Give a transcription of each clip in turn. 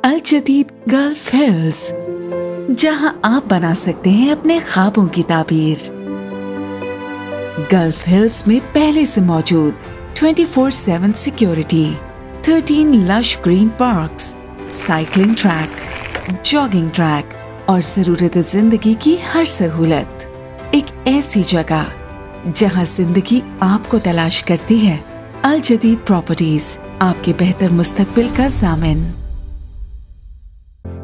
अल जदीद gulf hills, जहां आप बना सकते हैं अपने ख्वाबों की ताबीर। गल्फ हिल्स में पहले से मौजूद 24/7 security, 13 lush green parks, cycling track, jogging track और जरूरत जिंदगी की हर सहूलत। एक ऐसी जगह जहां जिंदगी आपको तलाश करती है। अल जदीद प्रॉपर्टीज, आपके बेहतर मुस्तकबिल का ज़ामिन।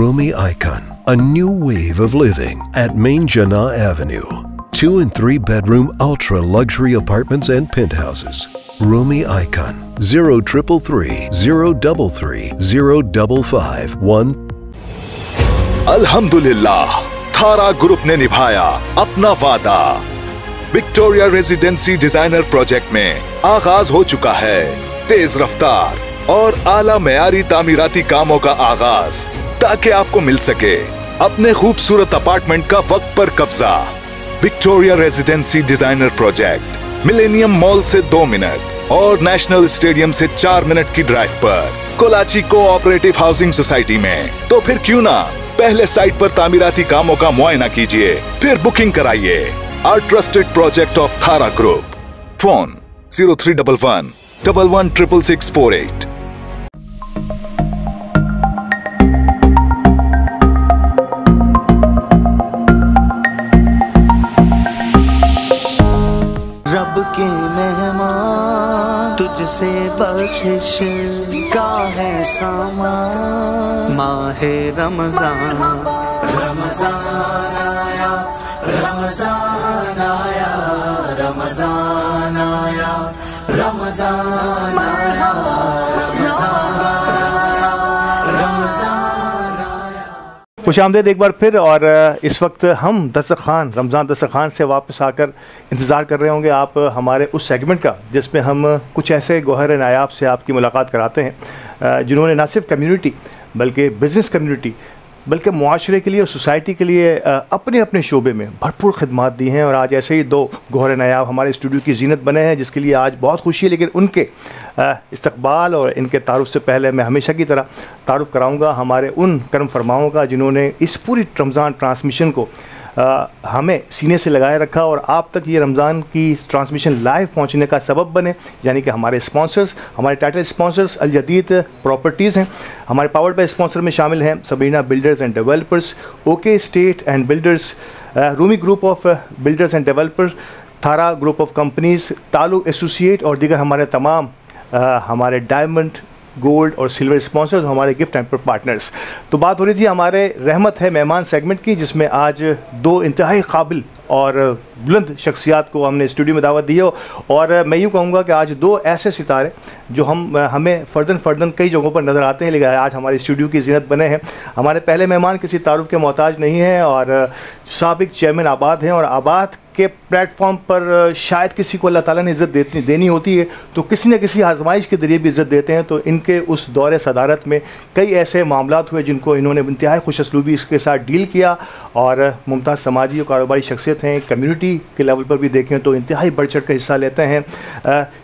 Rumi Icon, a new wave of living at Main Jannah Avenue. 2 and 3 bedroom ultra luxury apartments and penthouses. Rumi Icon 0333 033 055 1. अल्हम्दुलिल्लाह, थारा ग्रुप ने निभाया अपना वादा। विक्टोरिया रेजिडेंसी डिजाइनर प्रोजेक्ट में आगाज हो चुका है तेज रफ्तार और आला मेयारी तामीराती कामों का आगाज, ताकि आपको मिल सके अपने खूबसूरत अपार्टमेंट का वक्त पर कब्जा। Victoria residency designer project millennium mall से 2 मिनट और नेशनल स्टेडियम से 4 मिनट की ड्राइव पर, कोलाची कोऑपरेटिव हाउसिंग सोसाइटी में। तो फिर क्यों ना पहले साइट पर तामीराती कामों का मुआयना कीजिए, फिर बुकिंग कराइए। आवर ट्रस्टेड प्रोजेक्ट ऑफ थारा ग्रुप। फोन 0311 116648। रब के मेहमान, तुझसे बख्शिश का है सामान। माहे रमजान, रमजान आया, रमजान आया, रमजान आया, रमजान आया, रमजान आया, रमजान आया। खुशामदीद एक बार फिर। और इस वक्त हम दस्तरखान, रमज़ान दस्तरखान से वापस आकर इंतज़ार कर रहे होंगे आप हमारे उस सेगमेंट का जिसमें हम कुछ ऐसे गौहर नायाब से आपकी मुलाकात कराते हैं जिन्होंने ना सिर्फ कम्युनिटी बल्कि बिज़नेस कम्युनिटी बल्कि मुआशरे के लिए और सोसाइटी के लिए अपने अपने शोबे में भरपूर खिदमात दी हैं। और आज ऐसे ही 2 गौहर नायाब हमारे स्टूडियो की जीनत बने हैं, जिसके लिए आज बहुत खुशी है। लेकिन उनके इस्तकबाल और इनके तारुफ से पहले मैं हमेशा की तरह तारुफ कराऊंगा हमारे उन करम फरमाओं का जिन्होंने इस पूरी रमज़ान ट्रांसमिशन को हमें सीने से लगाए रखा और आप तक ये रमज़ान की ट्रांसमिशन लाइव पहुंचने का सबब बने। यानी कि हमारे स्पॉन्सर्स, हमारे टाइटल स्पॉन्सर्स अल जदीद प्रॉपर्टीज़ हैं। हमारे पावर्ड बाय स्पॉन्सर में शामिल हैं Sabrina builders and developers, okay state and builders, Rumi group of builders and developers, थारा ग्रुप ऑफ कंपनीज़, तालु एसोसिएट और दीगर हमारे तमाम हमारे डायमंड, गोल्ड और सिल्वर स्पॉन्सर्स, हमारे गिफ्ट एंड पार्टनर्स। तो बात हो रही थी हमारे रहमत है मेहमान सेगमेंट की, जिसमें आज 2 इंतहाई काबिल और बुलंद शख्सियात को हमने स्टूडियो में दावत दी है। और मैं यूँ कहूँगा कि आज 2 ऐसे सितारे जो हमें फ़र्दन कई जगहों पर नज़र आते हैं, लेकिन आज हमारे स्टूडियो की जीनत बने हैं। हमारे पहले मेहमान किसी तारुफ के मोहताज नहीं हैं और साबिक चेयरमैन आबाद हैं और आबाद के प्लेटफॉर्म पर शायद किसी को अल्लाह ताला ने इज़्ज़त देनी होती है तो किसी न किसी आजमाइश के ज़रिए भी इज़्ज़त देते हैं। तो इनके उस दौरे सदारत में कई ऐसे मामलात हुए जिनको इन्होंने इंतहाई खुशअस्लूबी इसके साथ डील किया और मुमताज़ समाजी और कारोबारी शख्सियत हैं। कम्युनिटी के लेवल पर भी देखें तो इंतहाई बढ़ चढ़ कर हिस्सा लेते हैं।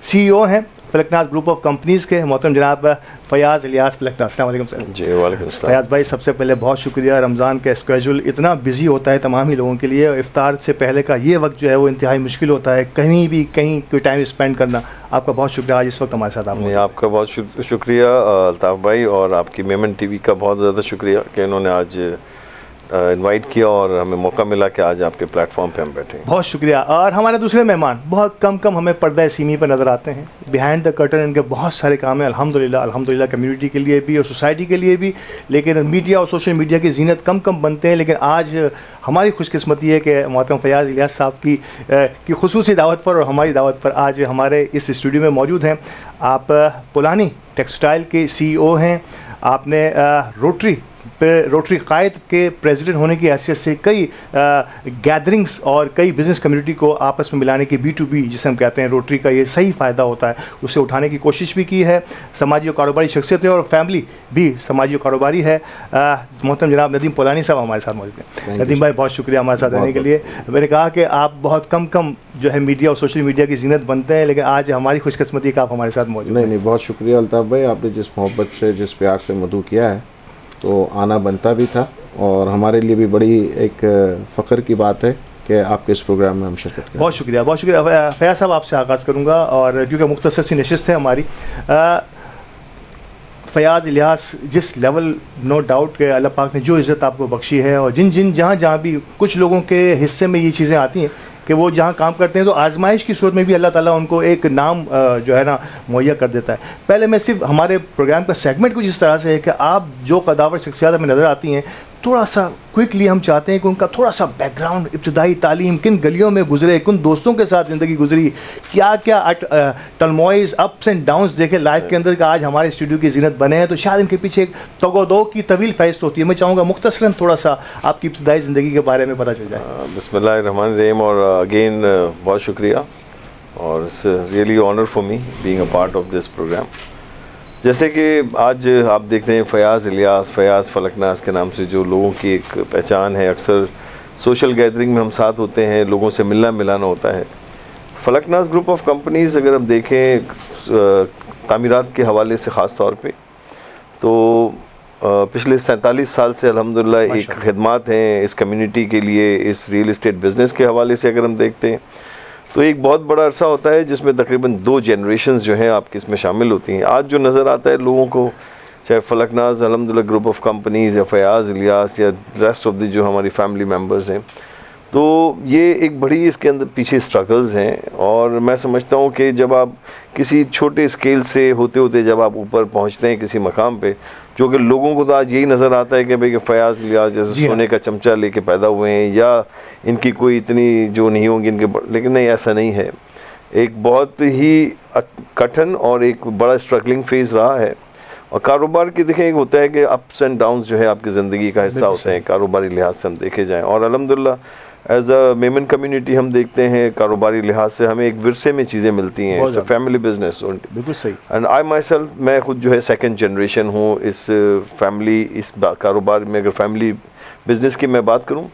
CEO हैं फलकनाज़ ग्रुप ऑफ कंपनीज़ के मोहतरम जनाब फ़याज़ इलियास फलकनाज़। अस्सलाम वालेकुम सर। जी वालेकुम अस्सलाम। फ़याज़ भाई, सबसे पहले बहुत शुक्रिया। रमज़ान का स्केड्यूल इतना बिजी होता है तमाम ही लोगों के लिए, और इफ्तार से पहले का ये वक्त जो है वो इंतहाई मुश्किल होता है, कहीं कोई टाइम स्पेंड करना। आपका बहुत शुक्रिया आज इस वक्त हमारे साथ आप। आपका बहुत शुक्रिया अल्ताफ़ भाई, और आपकी मेमन TV का बहुत ज़्यादा शुक्रिया कि इन्होंने आज इनवाइट किया और हमें मौका मिला कि आज आपके प्लेटफॉर्म पे हम बैठे। बहुत शुक्रिया। और हमारे दूसरे मेहमान बहुत कम हमें पर्दा सीमी पर नज़र आते हैं। बिहाइंड द कर्टन इनके बहुत सारे काम हैं अल्हम्दुलिल्लाह कम्युनिटी के लिए भी और सोसाइटी के लिए भी, लेकिन मीडिया और सोशल मीडिया की जीनत कम बनते हैं। लेकिन आज हमारी खुशकिस्मती है कि मोहतरम फ़याज़ इलियास साहब की खुसूसी दावत पर और हमारी दावत पर आज हमारे इस स्टूडियो में मौजूद हैं। आप पुलानी टेक्सटाइल के CEO हैं। आपने रोटरी कायद के प्रेसिडेंट होने की हैसियत से कई गैदरिंग्स और कई बिज़नेस कम्युनिटी को आपस में मिलाने की B2B जिसे हम कहते हैं रोटरी का ये सही फ़ायदा होता है उसे उठाने की कोशिश भी की है। समाजी और कारोबारी शख्सियत है और फैमिली भी समाजी और कारोबारी है। मोहतरम जनाब नदीम पुलानी साहब हमारे साथ मौजूद हैं। नदीम भाई, बहुत शुक्रिया हमारे साथ रहने के लिए। मैंने कहा कि आप बहुत कम जो है मीडिया और सोशल मीडिया की जीनत बनते हैं, लेकिन आज हमारी खुशकिस्मती का आप हमारे साथ मौजूद हैं। नहीं, बहुत शुक्रिया अल्ताफ़ भाई, आपने जिस मोहब्बत से जिस प्यार से मदू किया है तो आना बनता भी था, और हमारे लिए भी बड़ी एक फ़ख्र की बात है कि आपके इस प्रोग्राम में हम शिरकत करें। बहुत शुक्रिया। फ़याज़ साहब, आपसे आगाज़ करूँगा, और क्योंकि मुख्तसर सी नशिस्त है हमारी। फ़याज़ इलियास, जिस लेवल नो डाउट के अल्लाह पाक ने जो इज़्ज़त आपको बख्शी है, और जिन जहाँ भी कुछ लोगों के हिस्से में ये चीज़ें आती हैं कि वो जहाँ काम करते हैं तो आजमाइश की सूरत में भी अल्लाह ताला उनको एक नाम जो है ना मुहैया कर देता है। पहले मैं सिर्फ हमारे प्रोग्राम का सेगमेंट कुछ इस तरह से है कि आप जो कदावर शख्सियत हमें नज़र आती हैं, थोड़ा सा क्विकली हम चाहते हैं कि उनका थोड़ा सा बैकग्राउंड, इब्तदाई तालीम, किन गलियों में गुजरे, किन दोस्तों के साथ ज़िंदगी गुजरी, क्या टलमोइज अप्स एंड डाउन्स देखे लाइफ के अंदर का आज हमारे स्टूडियो की जीनत बने हैं। तो शायद इनके पीछे एक तगोदो की तवील फहरिस्त होती है। मैं चाहूँगा मुख्तसरन थोड़ा सा आपकी इब्तदाई ज़िंदगी के बारे में पता चल जाए। बिस्मिल्लाहिर्रहमानिर्रहीम, और अगेन बहुत शुक्रिया, और it's really honour for me being a part of this programme. जैसे कि आज आप देखते हैं फ़याज़ इलियास, फ़याज़ फलकनाज़ के नाम से जो लोगों की एक पहचान है, अक्सर सोशल गैदरिंग में हम साथ होते हैं, लोगों से मिलना मिलाना होता है। फलकनाज़ ग्रुप ऑफ कंपनीज़ अगर हम देखें तामीरात के हवाले से ख़ास तौर पे, तो पिछले 47 साल से अल्हम्दुलिल्लाह एक खिदमात हैं इस कम्युनिटी के लिए। इस रियल इस्टेट बिज़नेस के हवाले से अगर हम देखते हैं तो एक बहुत बड़ा अरसा होता है जिसमें तकरीबन 2 जनरेशन्स जो हैं आपकी इसमें शामिल होती हैं। आज जो नज़र आता है लोगों को, चाहे फलकनाज़ अल्हम्दुलिल्लाह ग्रुप ऑफ कंपनीज़ या फ़याज़ इलियास या रेस्ट ऑफ द जो हमारी फैमिली मेम्बर्स हैं, तो ये एक बड़ी इसके अंदर पीछे स्ट्रगल्स हैं। और मैं समझता हूँ कि जब आप किसी छोटे स्केल से होते होते जब आप ऊपर पहुँचते हैं किसी मकाम पे, जो कि लोगों को तो आज यही नज़र आता है कि भाई कि फ़याज़ इलियास जैसे सोने का चमचा लेके पैदा हुए हैं या इनकी कोई इतनी जो नहीं होंगी इनके, लेकिन नहीं, ऐसा नहीं है। एक बहुत ही कठिन और एक बड़ा स्ट्रगलिंग फेज़ रहा है। और कारोबार की देखें, एक होता है कि अप्स एंड डाउन्स जो है आपकी ज़िंदगी का हिस्सा होते हैं कारोबारी लिहाज से हम देखे जाएँ। और अल्हम्दुलिल्लाह एज अ मेमन कम्युनिटी हम देखते हैं कारोबारी लिहाज से हमें एक विरसे में चीज़ें मिलती हैं। It's a family business. बिल्कुल सही। एंड आई माई सेल्फ, मैं खुद जो है 2nd जनरेशन हूँ इस फैमिली, इस कारोबार में। अगर फैमिली बिजनेस की मैं बात करूँ,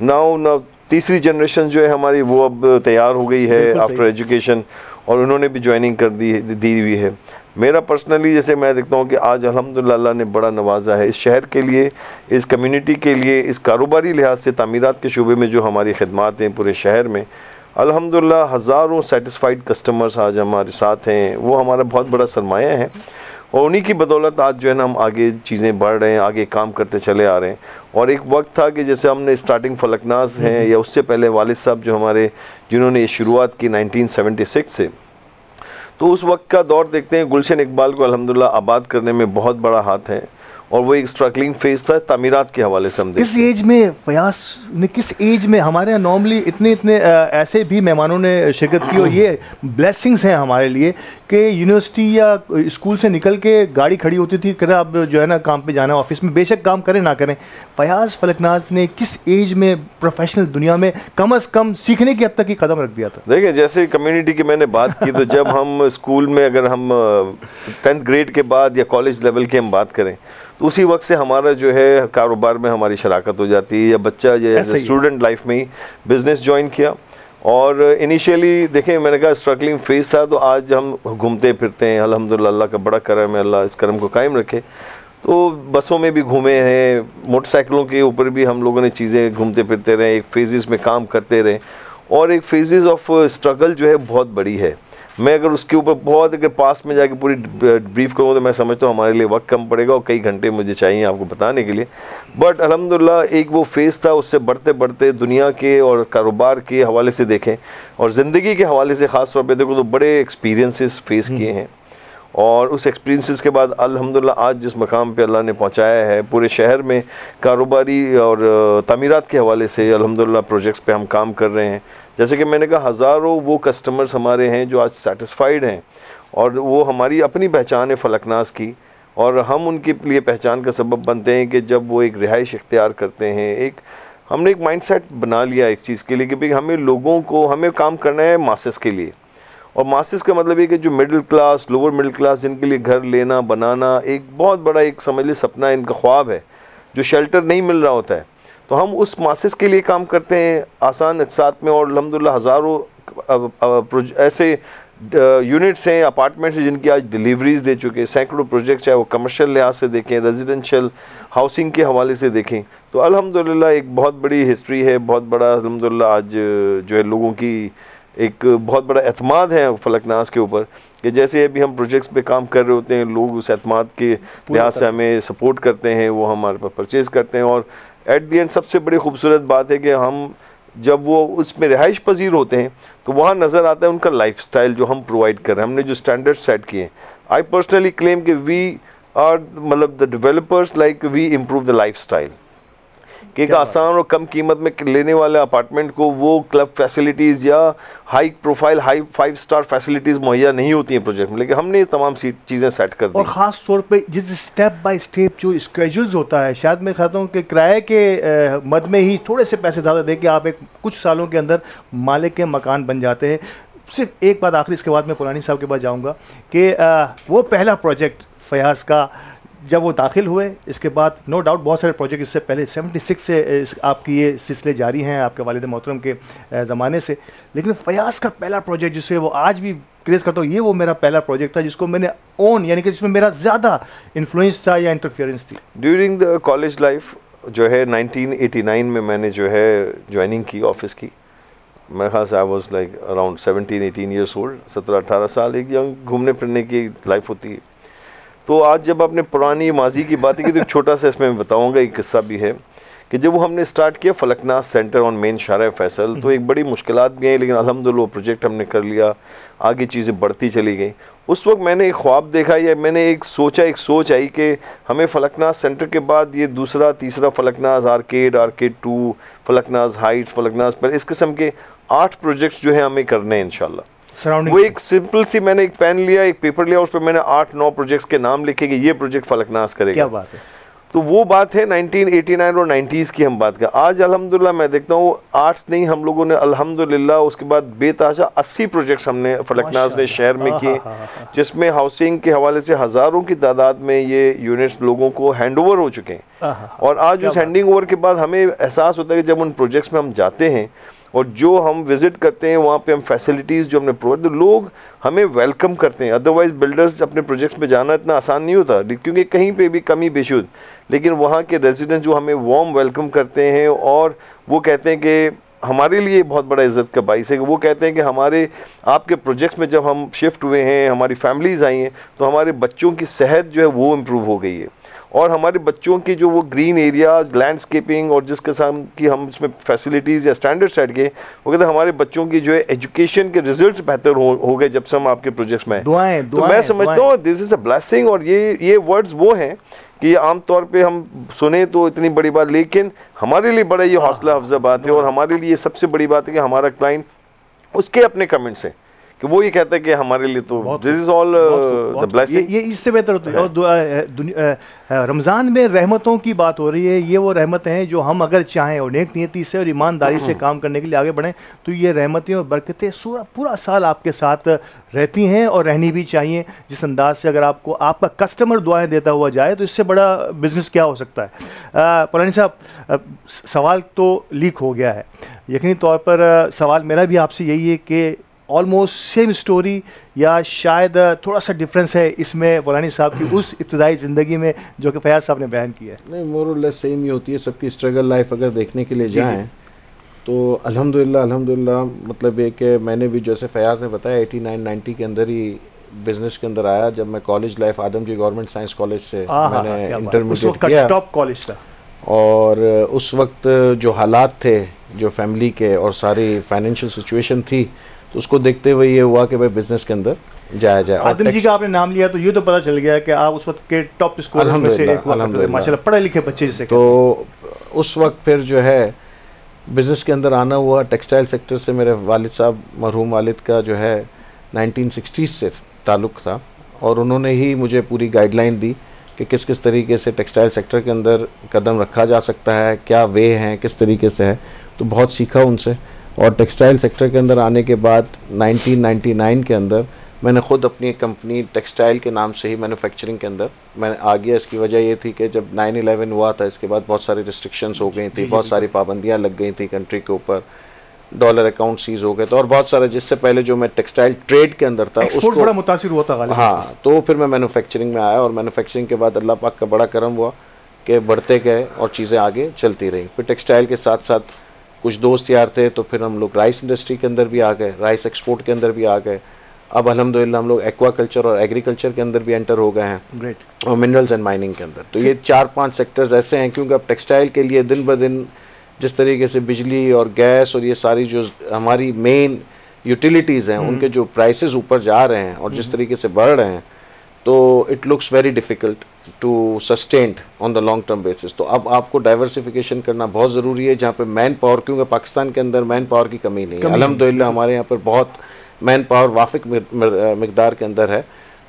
नाउ 3री जनरेशन जो है हमारी वो अब तैयार हो गई है आफ्टर एजुकेशन, और उन्होंने भी ज्वाइनिंग कर दी हुई है। मेरा पर्सनली जैसे मैं देखता हूँ कि आज अल्हम्दुलिल्लाह अल्लाह ने बड़ा नवाजा है इस शहर के लिए, इस कम्युनिटी के लिए, इस कारोबारी लिहाज से तामीरात के शोबे में जो हमारी खिदमात हैं पूरे शहर में, अल्हम्दुलिल्लाह हज़ारों सेटिस्फाइड कस्टमर्स आज हमारे साथ हैं। वो हमारा बहुत बड़ा सरमाया है, और उन्हीं की बदौलत आज जो है ना हम आगे चीज़ें बढ़ रहे हैं, आगे काम करते चले आ रहे हैं। और एक वक्त था कि जैसे हमने स्टार्टिंग फलकनाज़ हैं या उससे पहले वालिद साहब जो हमारे, जिन्होंने ये शुरुआत की 1976 से, तो उस वक्त का दौर देखते हैं गुलशन इकबाल को अल्हम्दुलिल्लाह आबाद करने में बहुत बड़ा हाथ है। और वो एक स्ट्रगलिंग फेज था तामीरात के हवाले से। हम किस एज में फयाज ने, किस एज में, हमारे यहाँ नॉर्मली इतने ऐसे भी मेहमानों ने शिरकत की और ये ब्लेसिंग्स हैं हमारे लिए कि यूनिवर्सिटी या स्कूल से निकल के गाड़ी खड़ी होती थी कि अब जो है ना काम पे जाना ऑफिस में, बेशक काम करें ना करें। फयाज फलकनाज ने किस एज में प्रोफेशनल दुनिया में कम अज़ कम सीखने की हद तक ही कदम रख दिया था? देखिए, जैसे कम्युनिटी की मैंने बात की, तो जब हम स्कूल में, अगर हम 10th ग्रेड के बाद या कॉलेज लेवल की हम बात करें, तो उसी वक्त से हमारा जो है कारोबार में हमारी शराकत हो जाती है, या बच्चा जो स्टूडेंट लाइफ में ही बिज़नेस ज्वाइन किया। और इनिशियली देखें, मैंने कहा स्ट्रगलिंग फेज था, तो आज हम घूमते फिरते हैं अल्हम्दुलिल्लाह, अल्लाह का बड़ा करम है, अल्लाह इस करम को कायम रखे। तो बसों में भी घूमे हैं, मोटरसाइकिलों के ऊपर भी हम लोगों ने चीज़ें घूमते फिरते रहे, एक फेजेस में काम करते रहे, और एक फेजेस ऑफ स्ट्रगल जो है बहुत बड़ी है। मैं अगर उसके ऊपर बहुत अगर पास में जाके पूरी ब्रीफ करूँ तो मैं समझता हूँ हमारे लिए वक्त कम पड़ेगा और कई घंटे मुझे चाहिए आपको बताने के लिए। बट अल्हम्दुलिल्लाह एक वो फेज़ था, उससे बढ़ते बढ़ते दुनिया के और कारोबार के हवाले से देखें और ज़िंदगी के हवाले से ख़ास तौर पे देखो तो बड़े एक्सपीरियंसेस फेस किए हैं। और उस एक्सपीरियंसेस के बाद अल्हम्दुलिल्लाह आज जिस मकाम पे अल्लाह ने पहुंचाया है, पूरे शहर में कारोबारी और तामीरात के हवाले से अल्हम्दुलिल्लाह प्रोजेक्ट्स पे हम काम कर रहे हैं। जैसे कि मैंने कहा, हज़ारों वो कस्टमर्स हमारे हैं जो आज सेटिस्फाइड हैं, और वो हमारी अपनी पहचान है फलकनाज की, और हम उनके लिए पहचान का सबब बनते हैं कि जब वो एक रिहाइश इख्तियार करते हैं। एक हमने एक माइंडसेट बना लिया एक चीज़ के लिए कि भाई हमें लोगों को, हमें काम करना है मासेस के लिए, और मासेस का मतलब ये कि जो middle class, lower middle class, जिनके लिए घर लेना बनाना एक बहुत बड़ा एक समझ लीजिए सपना, इनका ख्वाब है, जो शेल्टर नहीं मिल रहा होता है, तो हम उस मासेस के लिए काम करते हैं आसान अक़सात में। और अल्हम्दुलिल्लाह हज़ारों ऐसे यूनिट्स हैं, अपार्टमेंट्स हैं जिनकी आज डिलीवरीज दे चुके हैं, सैकड़ों प्रोजेक्ट, चाहे वो कमर्शियल लिहाज से देखें, रेजिडेंशियल हाउसिंग के हवाले से देखें, तो अल्हम्दुलिल्लाह एक बहुत बड़ी हिस्ट्री है, बहुत बड़ा अल्हम्दुलिल्लाह आज जो है लोगों की एक बहुत बड़ा एतमाद है फलकनाज के ऊपर, कि जैसे अभी हम प्रोजेक्ट्स पे काम कर रहे होते हैं, लोग उस एतमाद के लिहाज से हमें सपोर्ट करते हैं, वो हमारे पास परचेज़ करते हैं। और एट दी एंड सबसे बड़ी खूबसूरत बात है कि हम जब वो उसमें रिहाइश पजीर होते हैं तो वहाँ नज़र आता है उनका लाइफ स्टाइल जो हम प्रोवाइड कर रहे हैं, हमने जो स्टैंडर्ड सेट किए हैं। आई पर्सनली क्लेम कि वी आर मतलब the developers, like we improve the lifestyle, कि एक आसान और कम कीमत में लेने वाले अपार्टमेंट को वो क्लब फैसिलिटीज़ या high profile, high 5 star facilities मुहैया नहीं होती हैं प्रोजेक्ट में, लेकिन हमने ये तमाम चीज़ें सेट कर दी। और ख़ास तौर पे जिस स्टेप बाय स्टेप जो स्केड्यूल्स होता है, शायद मैं कहता हूँ कि किराए के मद में ही थोड़े से पैसे ज़्यादा दे के आप एक कुछ सालों के अंदर मालिक के मकान बन जाते हैं। सिर्फ एक बात आखिरी, इसके बाद मैं पुरानी साहब के पास जाऊँगा कि वो पहला प्रोजेक्ट फयाज का जब वो दाखिल हुए, इसके बाद नो डाउट बहुत सारे प्रोजेक्ट इससे पहले 76 से आपकी ये सिलसिले जारी हैं आपके वालिद मोहतरम के ज़माने से, लेकिन फयाज का पहला प्रोजेक्ट जिसे वो आज भी क्रेज़ करता हूँ, ये वो मेरा पहला प्रोजेक्ट था जिसको मैंने ओन, यानी कि जिसमें मेरा ज़्यादा इन्फ्लुएंस था या इंटरफेरेंस थी। ड्यूरिंग द कॉलेज लाइफ जो है 1989 में मैंने जो है ज्वाइनिंग की ऑफिस की। मेरे ख्याल से I was like around 17-18 years old, 17-18 साल, एक यंग घूमने फिरने की लाइफ होती है। तो आज जब आपने पुरानी माजी की बात की तो एक छोटा सा इसमें मैं बताऊंगा, एक किस्सा भी है कि जब वो हमने स्टार्ट किया फलकनाज सेंटर ऑन मेन शारा फैसल, तो एक बड़ी मुश्किलात भी हैं, लेकिन अल्हम्दुलिल्लाह प्रोजेक्ट हमने कर लिया, आगे चीज़ें बढ़ती चली गई। उस वक्त मैंने एक ख्वाब देखा या मैंने एक सोच आई कि हमें फलकनाज सेंटर के बाद ये दूसरा तीसरा फलकनाज आर्केड 2, फलकनाज हाइट्स, फलकनाज पर, इस किस्म के 8 प्रोजेक्ट्स जो है हमें करने हैं इंशाल्लाह। वो एक सिंपल सी मैंने एक पेन लिया, एक पेपर लिया, उस पर मैंने 8-9 प्रोजेक्ट्स के नाम लिखे कि ये प्रोजेक्ट फलकनाज करेगा। क्या बात है। तो वो बात है 1989 और 90s की हम बात करें। आज अल्हम्दुलिल्लाह मैं देखता हूँ 8 नहीं, हम लोगों ने अल्हम्दुलिल्लाह उसके बाद बेताशा 80 प्रोजेक्ट्स हमने फलकनाज ने शहर में किए, जिसमें हाउसिंग के हवाले से हज़ारों की तादाद में ये यूनिट्स लोगों को हैंड ओवर हो चुके हैं। और आज उस हैंडिंग ओवर के बाद हमें एहसास होता है कि जब उन प्रोजेक्ट्स में हम जाते हैं और जो हम विज़िट करते हैं वहाँ पे हम फैसिलिटीज़ जो हमने प्रोवाइड, तो लोग हमें वेलकम करते हैं। अदरवाइज़ बिल्डर्स अपने प्रोजेक्ट्स में जाना इतना आसान नहीं होता, क्योंकि कहीं पे भी कमी बेशुद, लेकिन वहाँ के रेजिडेंट जो हमें वार्म वेलकम करते हैं और वो कहते हैं कि हमारे लिए बहुत बड़ा इज़्ज़त का बाइस है कि वो कहते हैं कि हमारे आपके प्रोजेक्ट्स में जब हम शिफ्ट हुए हैं, हमारी फैमिलीज़ आई हैं, तो हमारे बच्चों की सेहत जो है वो इम्प्रूव हो गई है, और हमारे बच्चों की जो वो ग्रीन एरियाज, लैंडस्केपिंग और जिस किस्म की हम इसमें फैसिलिटीज़ या स्टैंडर्ड सेट किए, वो कहते हैं हमारे बच्चों की जो है एजुकेशन के रिजल्ट्स बेहतर हो गए जब से हम आपके प्रोजेक्ट्स में। दुआएं, तो मैं समझता हूँ दिस इज़ अ ब्लेसिंग। और ये वर्ड्स वो हैं कि आम तौर पे हम सुने तो इतनी बड़ी बात, लेकिन हमारे लिए बड़ा ये हौसला अफजा बात है और हमारे लिए सबसे बड़ी बात है कि हमारा क्लाइंट उसके अपने कमेंट्स हैं कि वो ये कहता है कि हमारे लिए तो this is all the blessing. ये इससे बेहतर होता है। और रमज़ान में रहमतों की बात हो रही है, ये वो रहमतें हैं जो हम अगर चाहें और नेक नियति से और ईमानदारी से काम करने के लिए आगे बढ़ें तो ये रहमतें और बरकतें पूरा साल आपके साथ रहती हैं और रहनी भी चाहिए। जिस अंदाज से अगर आपको आपका कस्टमर दुआएं देता हुआ जाए तो इससे बड़ा बिजनेस क्या हो सकता है। पुरानी साहब, सवाल तो लीक हो गया है, यकीनी तौर पर सवाल मेरा भी आपसे यही है कि ऑलमोस्ट सेम स्टोरी या शायद थोड़ा सा डिफरेंस है इसमें पुरानी साहब की उस इब्तदाई ज़िंदगी में जो कि फयाज साहब ने बयान किया है? नहीं, मोर और लेस सेम ही होती है सबकी स्ट्रगल लाइफ। अगर देखने के लिए जाएं तो अल्हम्दुलिल्लाह मतलब ये कि मैंने भी जैसे फयाज ने बताया 89-90 के अंदर ही बिज़नेस के अंदर आया। जब मैं college life Adamjee government science college से मैंने इंटरमीडिएट किया, टॉप कॉलेज था, और उस वक्त जो हालात थे जो फैमिली के और सारी फाइनेंशियल सिचुएशन थी तो उसको देखते हुए ये हुआ कि भाई बिजनेस के अंदर जाया जाए। आदम जी का आपने नाम लिया तो ये तो पता चल गया कि आप उस वक्त के टॉप स्कोरर्स में से एक माशाल्लाह पढ़े लिखे बच्चे जिसे। तो उस वक्त फिर जो है बिज़नेस के अंदर आना हुआ। टेक्सटाइल सेक्टर से मेरे वालिद साहब, मरहूम वालिद का जो है 1960s से ताल्लुक़ था और उन्होंने ही मुझे पूरी गाइडलाइन दी कि किस किस तरीके से टेक्सटाइल सेक्टर के अंदर कदम रखा जा सकता है, क्या वे हैं, किस तरीके से है। तो बहुत सीखा उनसे। और टेक्सटाइल सेक्टर के अंदर आने के बाद 1999 के अंदर मैंने ख़ुद अपनी कंपनी टेक्सटाइल के नाम से ही मैन्युफैक्चरिंग के अंदर मैंने आ गया। इसकी वजह ये थी कि जब 9/11 हुआ था इसके बाद बहुत सारी रिस्ट्रिक्शंस हो गई थी, बहुत सारी पाबंदियां लग गई थी कंट्री के ऊपर, डॉलर अकाउंट सीज हो गए थे और बहुत सारा, जिससे पहले जो मैं टेक्सटाइल ट्रेड के अंदर था उसको बड़ा मुतासिर हुआ था। हाँ, तो फिर मैं मैन्युफैक्चरिंग में आया और मैन्युफैक्चरिंग के बाद अल्लाह पाक का बड़ा करम हुआ कि बढ़ते गए और चीज़ें आगे चलती रही। फिर टेक्सटाइल के साथ साथ कुछ दोस्त यार थे तो फिर हम लोग राइस इंडस्ट्री के अंदर भी आ गए, राइस एक्सपोर्ट के अंदर भी आ गए। अब अल्हम्दुलिल्लाह हम लोग एक्वाकल्चर और एग्रीकल्चर के अंदर भी एंटर हो गए हैं। ग्रेट। और मिनरल्स एंड माइनिंग के अंदर। तो ये 4-5 सेक्टर्स ऐसे हैं क्योंकि अब टेक्सटाइल के लिए दिन ब दिन जिस तरीके से बिजली और गैस और ये सारी जो हमारी मेन यूटिलिटीज़ हैं उनके जो प्राइसेस ऊपर जा रहे हैं और जिस तरीके से बढ़ रहे हैं तो it looks very difficult to sustain on the long term basis. तो अब आपको डाइवर्सिफिकेशन करना बहुत ज़रूरी है जहाँ पे मैन पावर, क्योंकि पाकिस्तान के अंदर मैन पावर की कमी नहीं है अल्हम्दुलिल्लाह, हमारे यहाँ पर बहुत मैन पावर वाफिक मिकदार के अंदर है।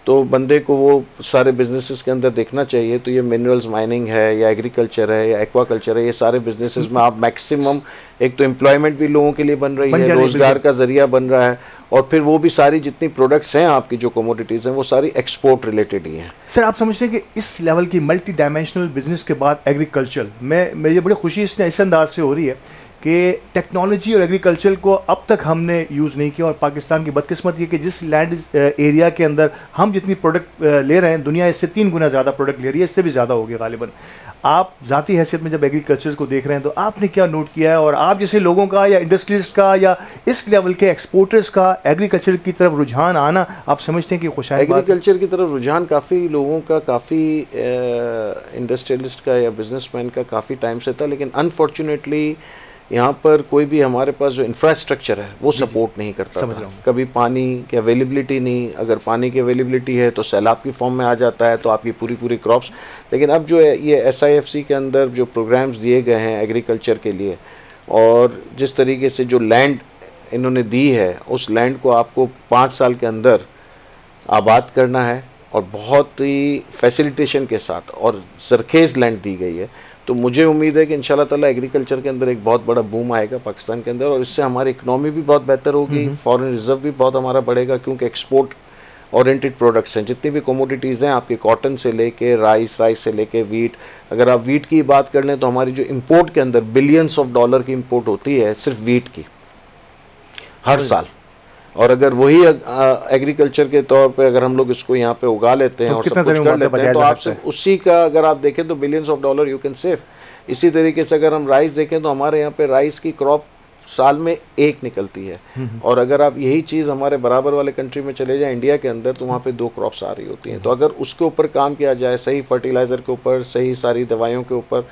तो बंदे को वो सारे बिजनेसेस के अंदर देखना चाहिए। तो ये मिनरल्स माइनिंग है या एग्रीकल्चर है या एक्वाकल्चर है, ये सारे बिजनेसेस में आप मैक्सिमम एक तो एम्प्लॉयमेंट भी लोगों के लिए बन रही है, रोज़गार का ज़रिया बन रहा है और फिर वो भी सारी जितनी प्रोडक्ट्स हैं आपकी जो कमोडिटीज़ हैं वो सारी एक्सपोर्ट रिलेटेड ही हैं। सर, आप समझते हैं कि इस लेवल की मल्टी डायमेंशनल बिजनेस के बाद एग्रीकल्चर में मुझे बड़ी खुशी इसने इस अंदाज से हो रही है कि टेक्नोलॉजी और एग्रीकल्चर को अब तक हमने यूज़ नहीं किया और पाकिस्तान की बदकिस्मती है कि जिस लैंड एरिया के अंदर हम जितनी प्रोडक्ट ले रहे हैं दुनिया इससे 3 गुना ज़्यादा प्रोडक्ट ले रही है, इससे भी ज़्यादा होगी गालिबन। आप ज़ाती हैसियत में जब एग्रीकल्चर को देख रहे हैं तो आपने क्या नोट किया है और आप जैसे लोगों का या इंडस्ट्रीज का या इस लेवल के एक्सपोर्टर्स का एग्रीकल्चर की तरफ रुझान आना आप समझते हैं कि खुशहाल एग्रीकल्चर की तरफ रुझान काफ़ी लोगों का, काफ़ी इंडस्ट्रियलिस्ट का या बिजनेसमैन का काफ़ी टाइम से था, लेकिन अनफॉर्चुनेटली यहाँ पर कोई भी हमारे पास जो इंफ्रास्ट्रक्चर है वो सपोर्ट नहीं करता था। कभी पानी की अवेलेबिलिटी नहीं, अगर पानी की अवेलेबिलिटी है तो सैलाब की फॉर्म में आ जाता है तो आपकी पूरी क्रॉप्स। लेकिन अब जो है ये SIFC के अंदर जो प्रोग्राम्स दिए गए हैं एग्रीकल्चर के लिए और जिस तरीके से जो लैंड इन्होंने दी है उस लैंड को आपको 5 साल के अंदर आबाद करना है और बहुत ही फैसिलिटेशन के साथ और सरखेज़ लैंड दी गई है। तो मुझे उम्मीद है कि इंशाल्लाह ताला एग्रीकल्चर के अंदर एक बहुत बड़ा बूम आएगा पाकिस्तान के अंदर और इससे हमारी इकनॉमी भी बहुत बेहतर होगी, फॉरेन रिजर्व भी बहुत हमारा बढ़ेगा क्योंकि एक्सपोर्ट ओरिएंटेड प्रोडक्ट्स हैं। जितनी भी कमोडिटीज़ हैं आपके कॉटन से लेके राइस से लेके वीट, अगर आप वीट की बात कर लें तो हमारी जो इंपोर्ट के अंदर बिलियंस ऑफ डॉलर की इंपोर्ट होती है सिर्फ वीट की हर साल। और अगर वही एग्रीकल्चर के तौर पे अगर हम लोग इसको यहाँ पे उगा लेते हैं और सब कुछ कर लेते हैं तो आप सिर्फ उसी का अगर आप देखें तो billions of dollar you can save. इसी तरीके से अगर हम राइस देखें तो हमारे यहाँ पे राइस की क्रॉप साल में 1 निकलती है और अगर आप यही चीज़ हमारे बराबर वाले कंट्री में चले जाएं इंडिया के अंदर तो वहाँ पे 2 क्रॉप्स आ रही होती हैं। तो अगर उसके ऊपर काम किया जाए, सही फर्टिलाइज़र के ऊपर, सही सारी दवाइयों के ऊपर,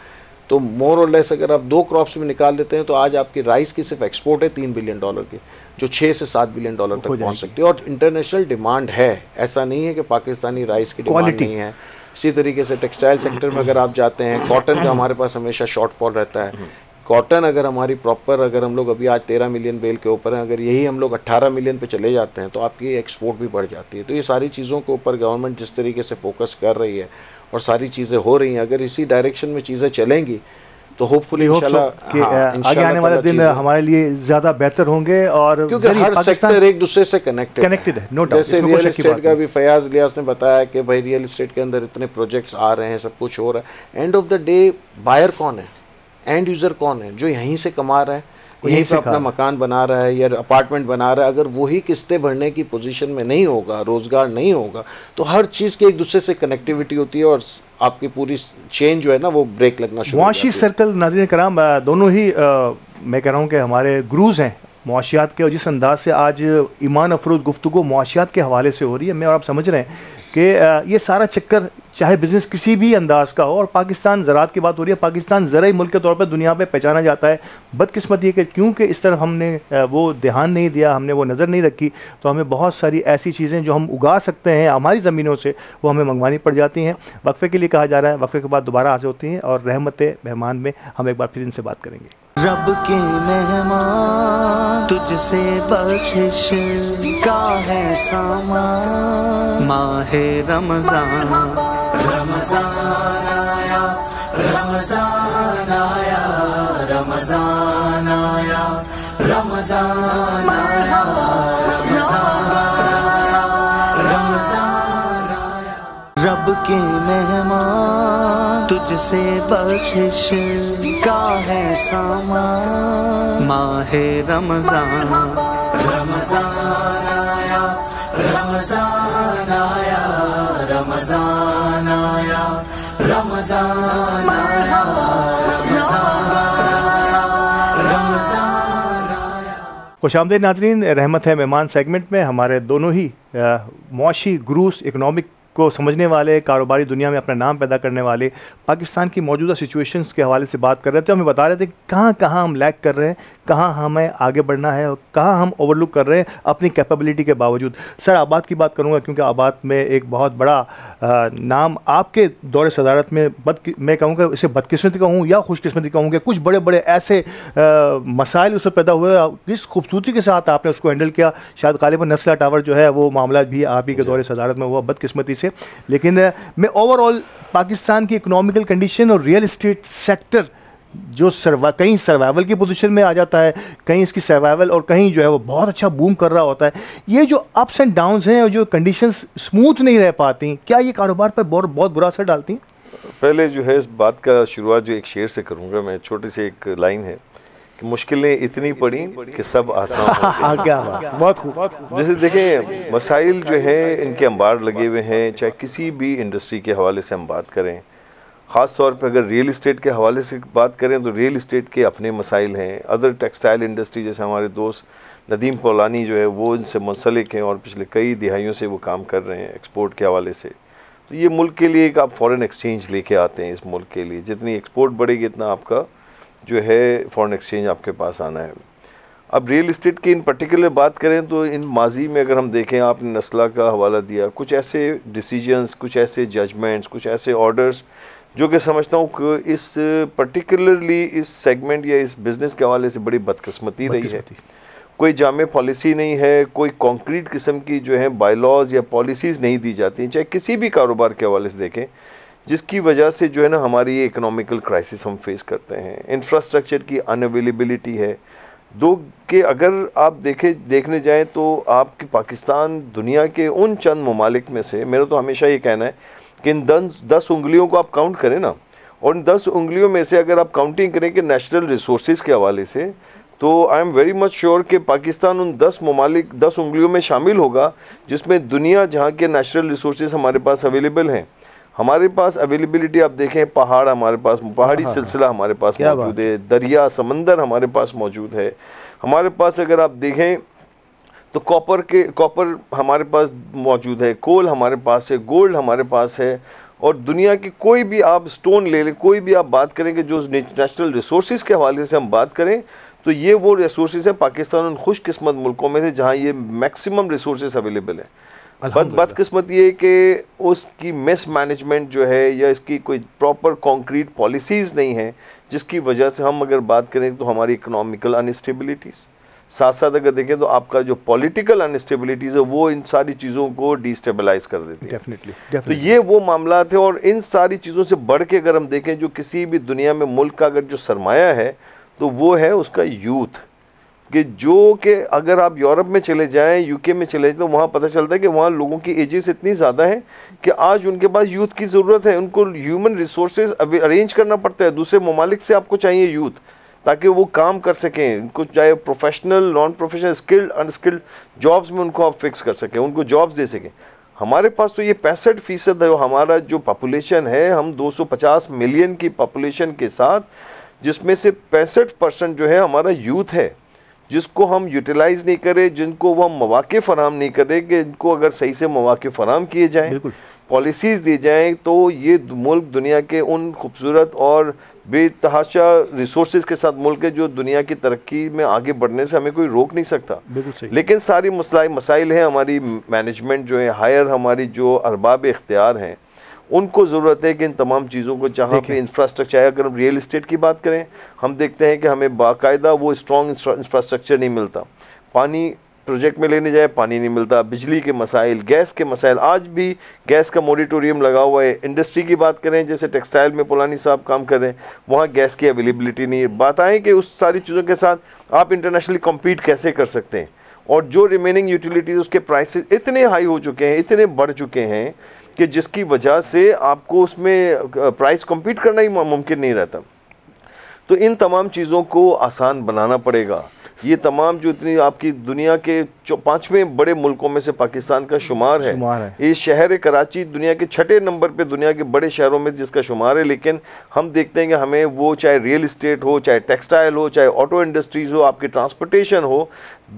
तो मोर और लेस अगर आप 2 क्रॉप्स में निकाल देते हैं तो आज आपकी राइस की सिर्फ एक्सपोर्ट है $3 बिलियन की, जो 6 से 7 बिलियन डॉलर तक पहुंच सकती है। और इंटरनेशनल डिमांड है, ऐसा नहीं है कि पाकिस्तानी राइस की डिमांड नहीं है। इसी तरीके से टेक्सटाइल सेक्टर में अगर आप जाते हैं, कॉटन का हमारे पास हमेशा शॉर्टफॉल रहता है। कॉटन अगर हमारी प्रॉपर, अगर हम लोग अभी आज 13 मिलियन बेल के ऊपर हैं, अगर यही हम लोग 18 मिलियन पे चले जाते हैं तो आपकी एक्सपोर्ट भी बढ़ जाती है। तो ये सारी चीज़ों के ऊपर गवर्नमेंट जिस तरीके से फोकस कर रही है और सारी चीज़ें हो रही हैं, अगर इसी डायरेक्शन में चीज़ें चलेंगी तो होपफुली आगे आने वाले दिन हमारे लिए ज़्यादा बेहतर होंगे। और क्योंकि हर सेक्टर एक दूसरे से कनेक्टेड है, नो डाउट। जैसे रियल एस्टेट का भी फयाज इलियास ने बताया कि भाई रियल एस्टेट के अंदर इतने प्रोजेक्ट्स आ रहे हैं, सब कुछ हो रहा है। End of the day buyer कौन है, एंड यूज़र कौन है? जो यहीं से कमा रहा है, यहीं से अपना मकान बना रहा है या अपार्टमेंट बना रहा है। अगर वही किस्तें भरने की पोजीशन में नहीं होगा, रोज़गार नहीं होगा, तो हर चीज़ की एक दूसरे से कनेक्टिविटी होती है और आपकी पूरी चेन जो है ना वो ब्रेक लगना शुरू हो जाती है। मुआशी सर्कल नाज़रीन कराम दोनों ही मैं कह रहा हूँ कि हमारे गुरूज हैं मुआशियात के, और जिस अंदाज से आज ईमान अफरोज़ गुफ्तगू मुआशियात के हवाले से हो रही है, मैं और आप समझ रहे हैं कि ये सारा चक्कर चाहे बिज़नेस किसी भी अंदाज़ का हो, और पाकिस्तान ज़राअत की बात हो रही है, पाकिस्तान ज़राई मुल्क के तौर पर दुनिया पे पहचाना जाता है। बदकिस्मती है कि क्योंकि इस तरफ हमने वो ध्यान नहीं दिया, हमने वो नज़र नहीं रखी, तो हमें बहुत सारी ऐसी चीज़ें जो हम उगा सकते हैं हमारी ज़मीनों से वो हमें मंगवानी पड़ जाती हैं। वक्फे के लिए कहा जा रहा है, वक्फे के बाद दोबारा हाजिर होती हैं और रहमत मेहमान में हम एक बार फिर इनसे बात करेंगे। रब के मेहमान तुझसे बख्शिश का है सामान, माहे रमजान रमजान आया, रमजान आया, रमजान आया, रमजान आया, रमजान आया, रमजान आया। रब के मेहमान तुझसे बख्शिश का है सामान, माहे रमजान रमजान आया, रमजान आया, रमजान आया, रमजान आया, रमजान आया, रमजान आया। खुशामदीद नाज़रीन, रहमत है मेहमान सेगमेंट में हमारे दोनों ही मुआशी गुरूस, इकनॉमिक को समझने वाले, कारोबारी दुनिया में अपना नाम पैदा करने वाले, पाकिस्तान की मौजूदा सिचुएशंस के हवाले से बात कर रहे थे। तो हमें बता रहे थे कि कहाँ कहाँ हम लैग कर रहे हैं, कहाँ हमें आगे बढ़ना है और कहाँ हम ओवरलुक कर रहे हैं अपनी कैपेबिलिटी के बावजूद। सर आबाद की बात करूँगा क्योंकि आबाद में एक बहुत बड़ा नाम आपके दौरे सदारत में मैं कहूँगा इसे बदकिस्मती कहूँ या खुशकिस्मती कहूँ कि कुछ बड़े बड़े ऐसे मसाइल उससे पैदा हुए, जिस खूबसूरती के साथ आपने उसको हैंडल किया। शायद गालिबन नस्ला टावर जो है वो मामला भी आप ही के दौरे सदारत में हुआ बदकिस्मती से। लेकिन मैं ओवरऑल पाकिस्तान की इकोनॉमिकल कंडीशन और रियल एस्टेट सेक्टर जो कहीं सर्वाइवल की पोजीशन में आ जाता है, कहीं इसकी सर्वाइवल और कहीं जो है वो बहुत अच्छा बूम कर रहा होता है। ये जो अप्स एंड डाउन्स हैं और जो कंडीशंस स्मूथ नहीं रह पाती, क्या ये कारोबार पर बहुत बुरा असर डालती हैं? पहले जो है इस बात का शुरुआत जो एक शेर से करूँगा मैं, छोटी सी एक लाइन है कि मुश्किलें इतनी पड़ी कि सब आसान हो गए। क्या बात, बहुत खूब। जैसे देखें मसाइल जो है इनके अंबार लगे हुए हैं, चाहे किसी भी इंडस्ट्री के हवाले से हम बात करें, ख़ास तौर पे अगर रियल इस्टेट के हवाले से बात करें तो रियल इस्टेट के अपने मसाइल हैं। अदर टेक्सटाइल इंडस्ट्री जैसे हमारे दोस्त नदीम पौलानी जो है वो इनसे मुंसलिक हैं और पिछले कई दिहाइयों से वो काम कर रहे हैं एक्सपोर्ट के हवाले से। तो ये मुल्क के लिए एक आप फॉरेन एक्सचेंज लेके आते हैं इस मुल्क के लिए, जितनी एक्सपोर्ट बढ़ेगी इतना आपका जो है फॉरेन एक्सचेंज आपके पास आना है। अब रियल इस्टेट की इन पर्टिकुलर बात करें तो इन माजी में अगर हम देखें, आपने नस्ला का हवाला दिया, कुछ ऐसे डिसीजंस, कुछ ऐसे जजमेंट्स, कुछ ऐसे ऑर्डर्स जो कि समझता हूँ कि इस पर्टिकुलरली इस सेगमेंट या इस बिज़नेस के हवाले से बड़ी बदकिस्मती रही है। कोई जामे पॉलिसी नहीं है, कोई कॉन्क्रीट किस्म की जो है बायलॉज या पॉलिसीज़ नहीं दी जाती, चाहे किसी भी कारोबार के हवाले से देखें, जिसकी वजह से जो है ना हमारी ये इकोनॉमिकल क्राइसिस हम फेस करते हैं। इंफ्रास्ट्रक्चर की अनअवेलेबिलिटी है। दो के अगर आप देखने जाएं तो आपकी पाकिस्तान दुनिया के उन चंद ममालिक में से, मेरा तो हमेशा ये कहना है कि इन 10 उंगलियों को आप काउंट करें ना, और इन 10 उंगलियों में से अगर आप काउंटिंग करें कि नेशनल रिसोर्सेज के हवाले से, तो I am very much sure कि पाकिस्तान उन 10 ममालिक 10 उंगलियों में शामिल होगा जिसमें दुनिया जहाँ के नेचुरल रिसोर्सेज हमारे पास अवेलेबल हैं। हमारे पास अवेलेबिलिटी आप देखें, पहाड़ हमारे पास, पहाड़ी सिलसिला हमारे पास मौजूद है, दरिया समंदर हमारे पास मौजूद है। हमारे पास अगर आप देखें तो कॉपर हमारे पास मौजूद है, कोल हमारे पास है, गोल्ड हमारे पास है, और दुनिया की कोई भी आप स्टोन ले लें, कोई भी आप बात करें कि जो नेशनल रिसोर्सेज के हवाले से हम बात करें तो ये वो रिसोर्सेज हैं पाकिस्तान उन खुशकिस्मत मुल्कों में से जहाँ ये मैक्सिमम रिसोर्सेज अवेलेबल है। बदकिस्मत ये कि उसकी मिस मैनेजमेंट जो है या इसकी कोई प्रॉपर कॉन्क्रीट पॉलिसीज़ नहीं है, जिसकी वजह से हम अगर बात करें तो हमारी इकोनॉमिकल अनस्टेबिलिटीज़, साथ साथ अगर देखें तो आपका जो पॉलिटिकल अनस्टेबिलिटीज़ है वो इन सारी चीज़ों को डिस्टेबलाइज कर देती है। डेफिनेटली। तो ये वो मामला थे, और इन सारी चीज़ों से बढ़ के अगर हम देखें जो किसी भी दुनिया में मुल्क का अगर जो सरमाया है तो वो है उसका यूथ, कि जो कि अगर आप यूरोप में चले जाएं, यूके में चले जाएं, तो वहाँ पता चलता है कि वहाँ लोगों की एजेस इतनी ज़्यादा हैं कि आज उनके पास यूथ की ज़रूरत है। उनको ह्यूमन रिसोर्सेज अरेंज करना पड़ता है, दूसरे ममालिक से आपको चाहिए यूथ, ताकि वो काम कर सकें, उनको चाहे professional, non professional, skilled, unskilled jobs में उनको आप फिक्स कर सकें, उनको जॉब्स दे सकें। हमारे पास तो ये 65% है हमारा जो पॉपुलेशन है, हम 250 मिलियन की पॉपुलेशन के साथ, जिसमें से 65% जो है हमारा यूथ है, जिसको हम यूटिलाइज़ नहीं करें, जिनको वो हम मौक़े फ़राहम नहीं करें, कि इनको अगर सही से मौक़े फ़राहम किए जाएँ, पॉलिसीज़ दी जाएँ, तो ये मुल्क दुनिया के उन खूबसूरत और बेतहाशा रिसोर्सेज के साथ मुल्क है जो दुनिया की तरक्की में आगे बढ़ने से हमें कोई रोक नहीं सकता। लेकिन सारी मसाइल हैं हमारी मैनेजमेंट जो है, हायर हमारी जो अरबाब इख्तियार हैं, उनको ज़रूरत है कि इन तमाम चीज़ों को, जहाँ पे इंफ्रास्ट्रक्चर, अगर हम रियल इस्टेट की बात करें, हम देखते हैं कि हमें बाकायदा वो स्ट्रॉन्ग इंफ्रास्ट्रक्चर नहीं मिलता। पानी प्रोजेक्ट में लेने जाए पानी नहीं मिलता, बिजली के मसाइल, गैस के मसाइल, आज भी गैस का मोरिटोरियम लगा हुआ है। इंडस्ट्री की बात करें, जैसे टेक्सटाइल में पुलानी साहब काम कर रहे हैं, वहाँ गैस की अवेलेबिलिटी नहीं है। बात आए कि उस सारी चीज़ों के साथ आप इंटरनेशनली कम्पीट कैसे कर सकते हैं, और जो रिमेनिंग यूटिलिटीज़ उसके प्राइसेस इतने हाई हो चुके हैं, इतने बढ़ चुके हैं कि जिसकी वजह से आपको उसमें प्राइस कम्पीट करना ही मुमकिन नहीं रहता। तो इन तमाम चीज़ों को आसान बनाना पड़ेगा। ये तमाम जो इतनी आपकी दुनिया के 5वें बड़े मुल्कों में से पाकिस्तान का शुमार है। ये शहर कराची दुनिया के 6ठे नंबर पे दुनिया के बड़े शहरों में जिसका शुमार है, लेकिन हम देखते हैं कि हमें वो चाहे रियल इस्टेट हो, चाहे टेक्सटाइल हो, चाहे ऑटो इंडस्ट्रीज़ हो, आपकी ट्रांसपोर्टेशन हो,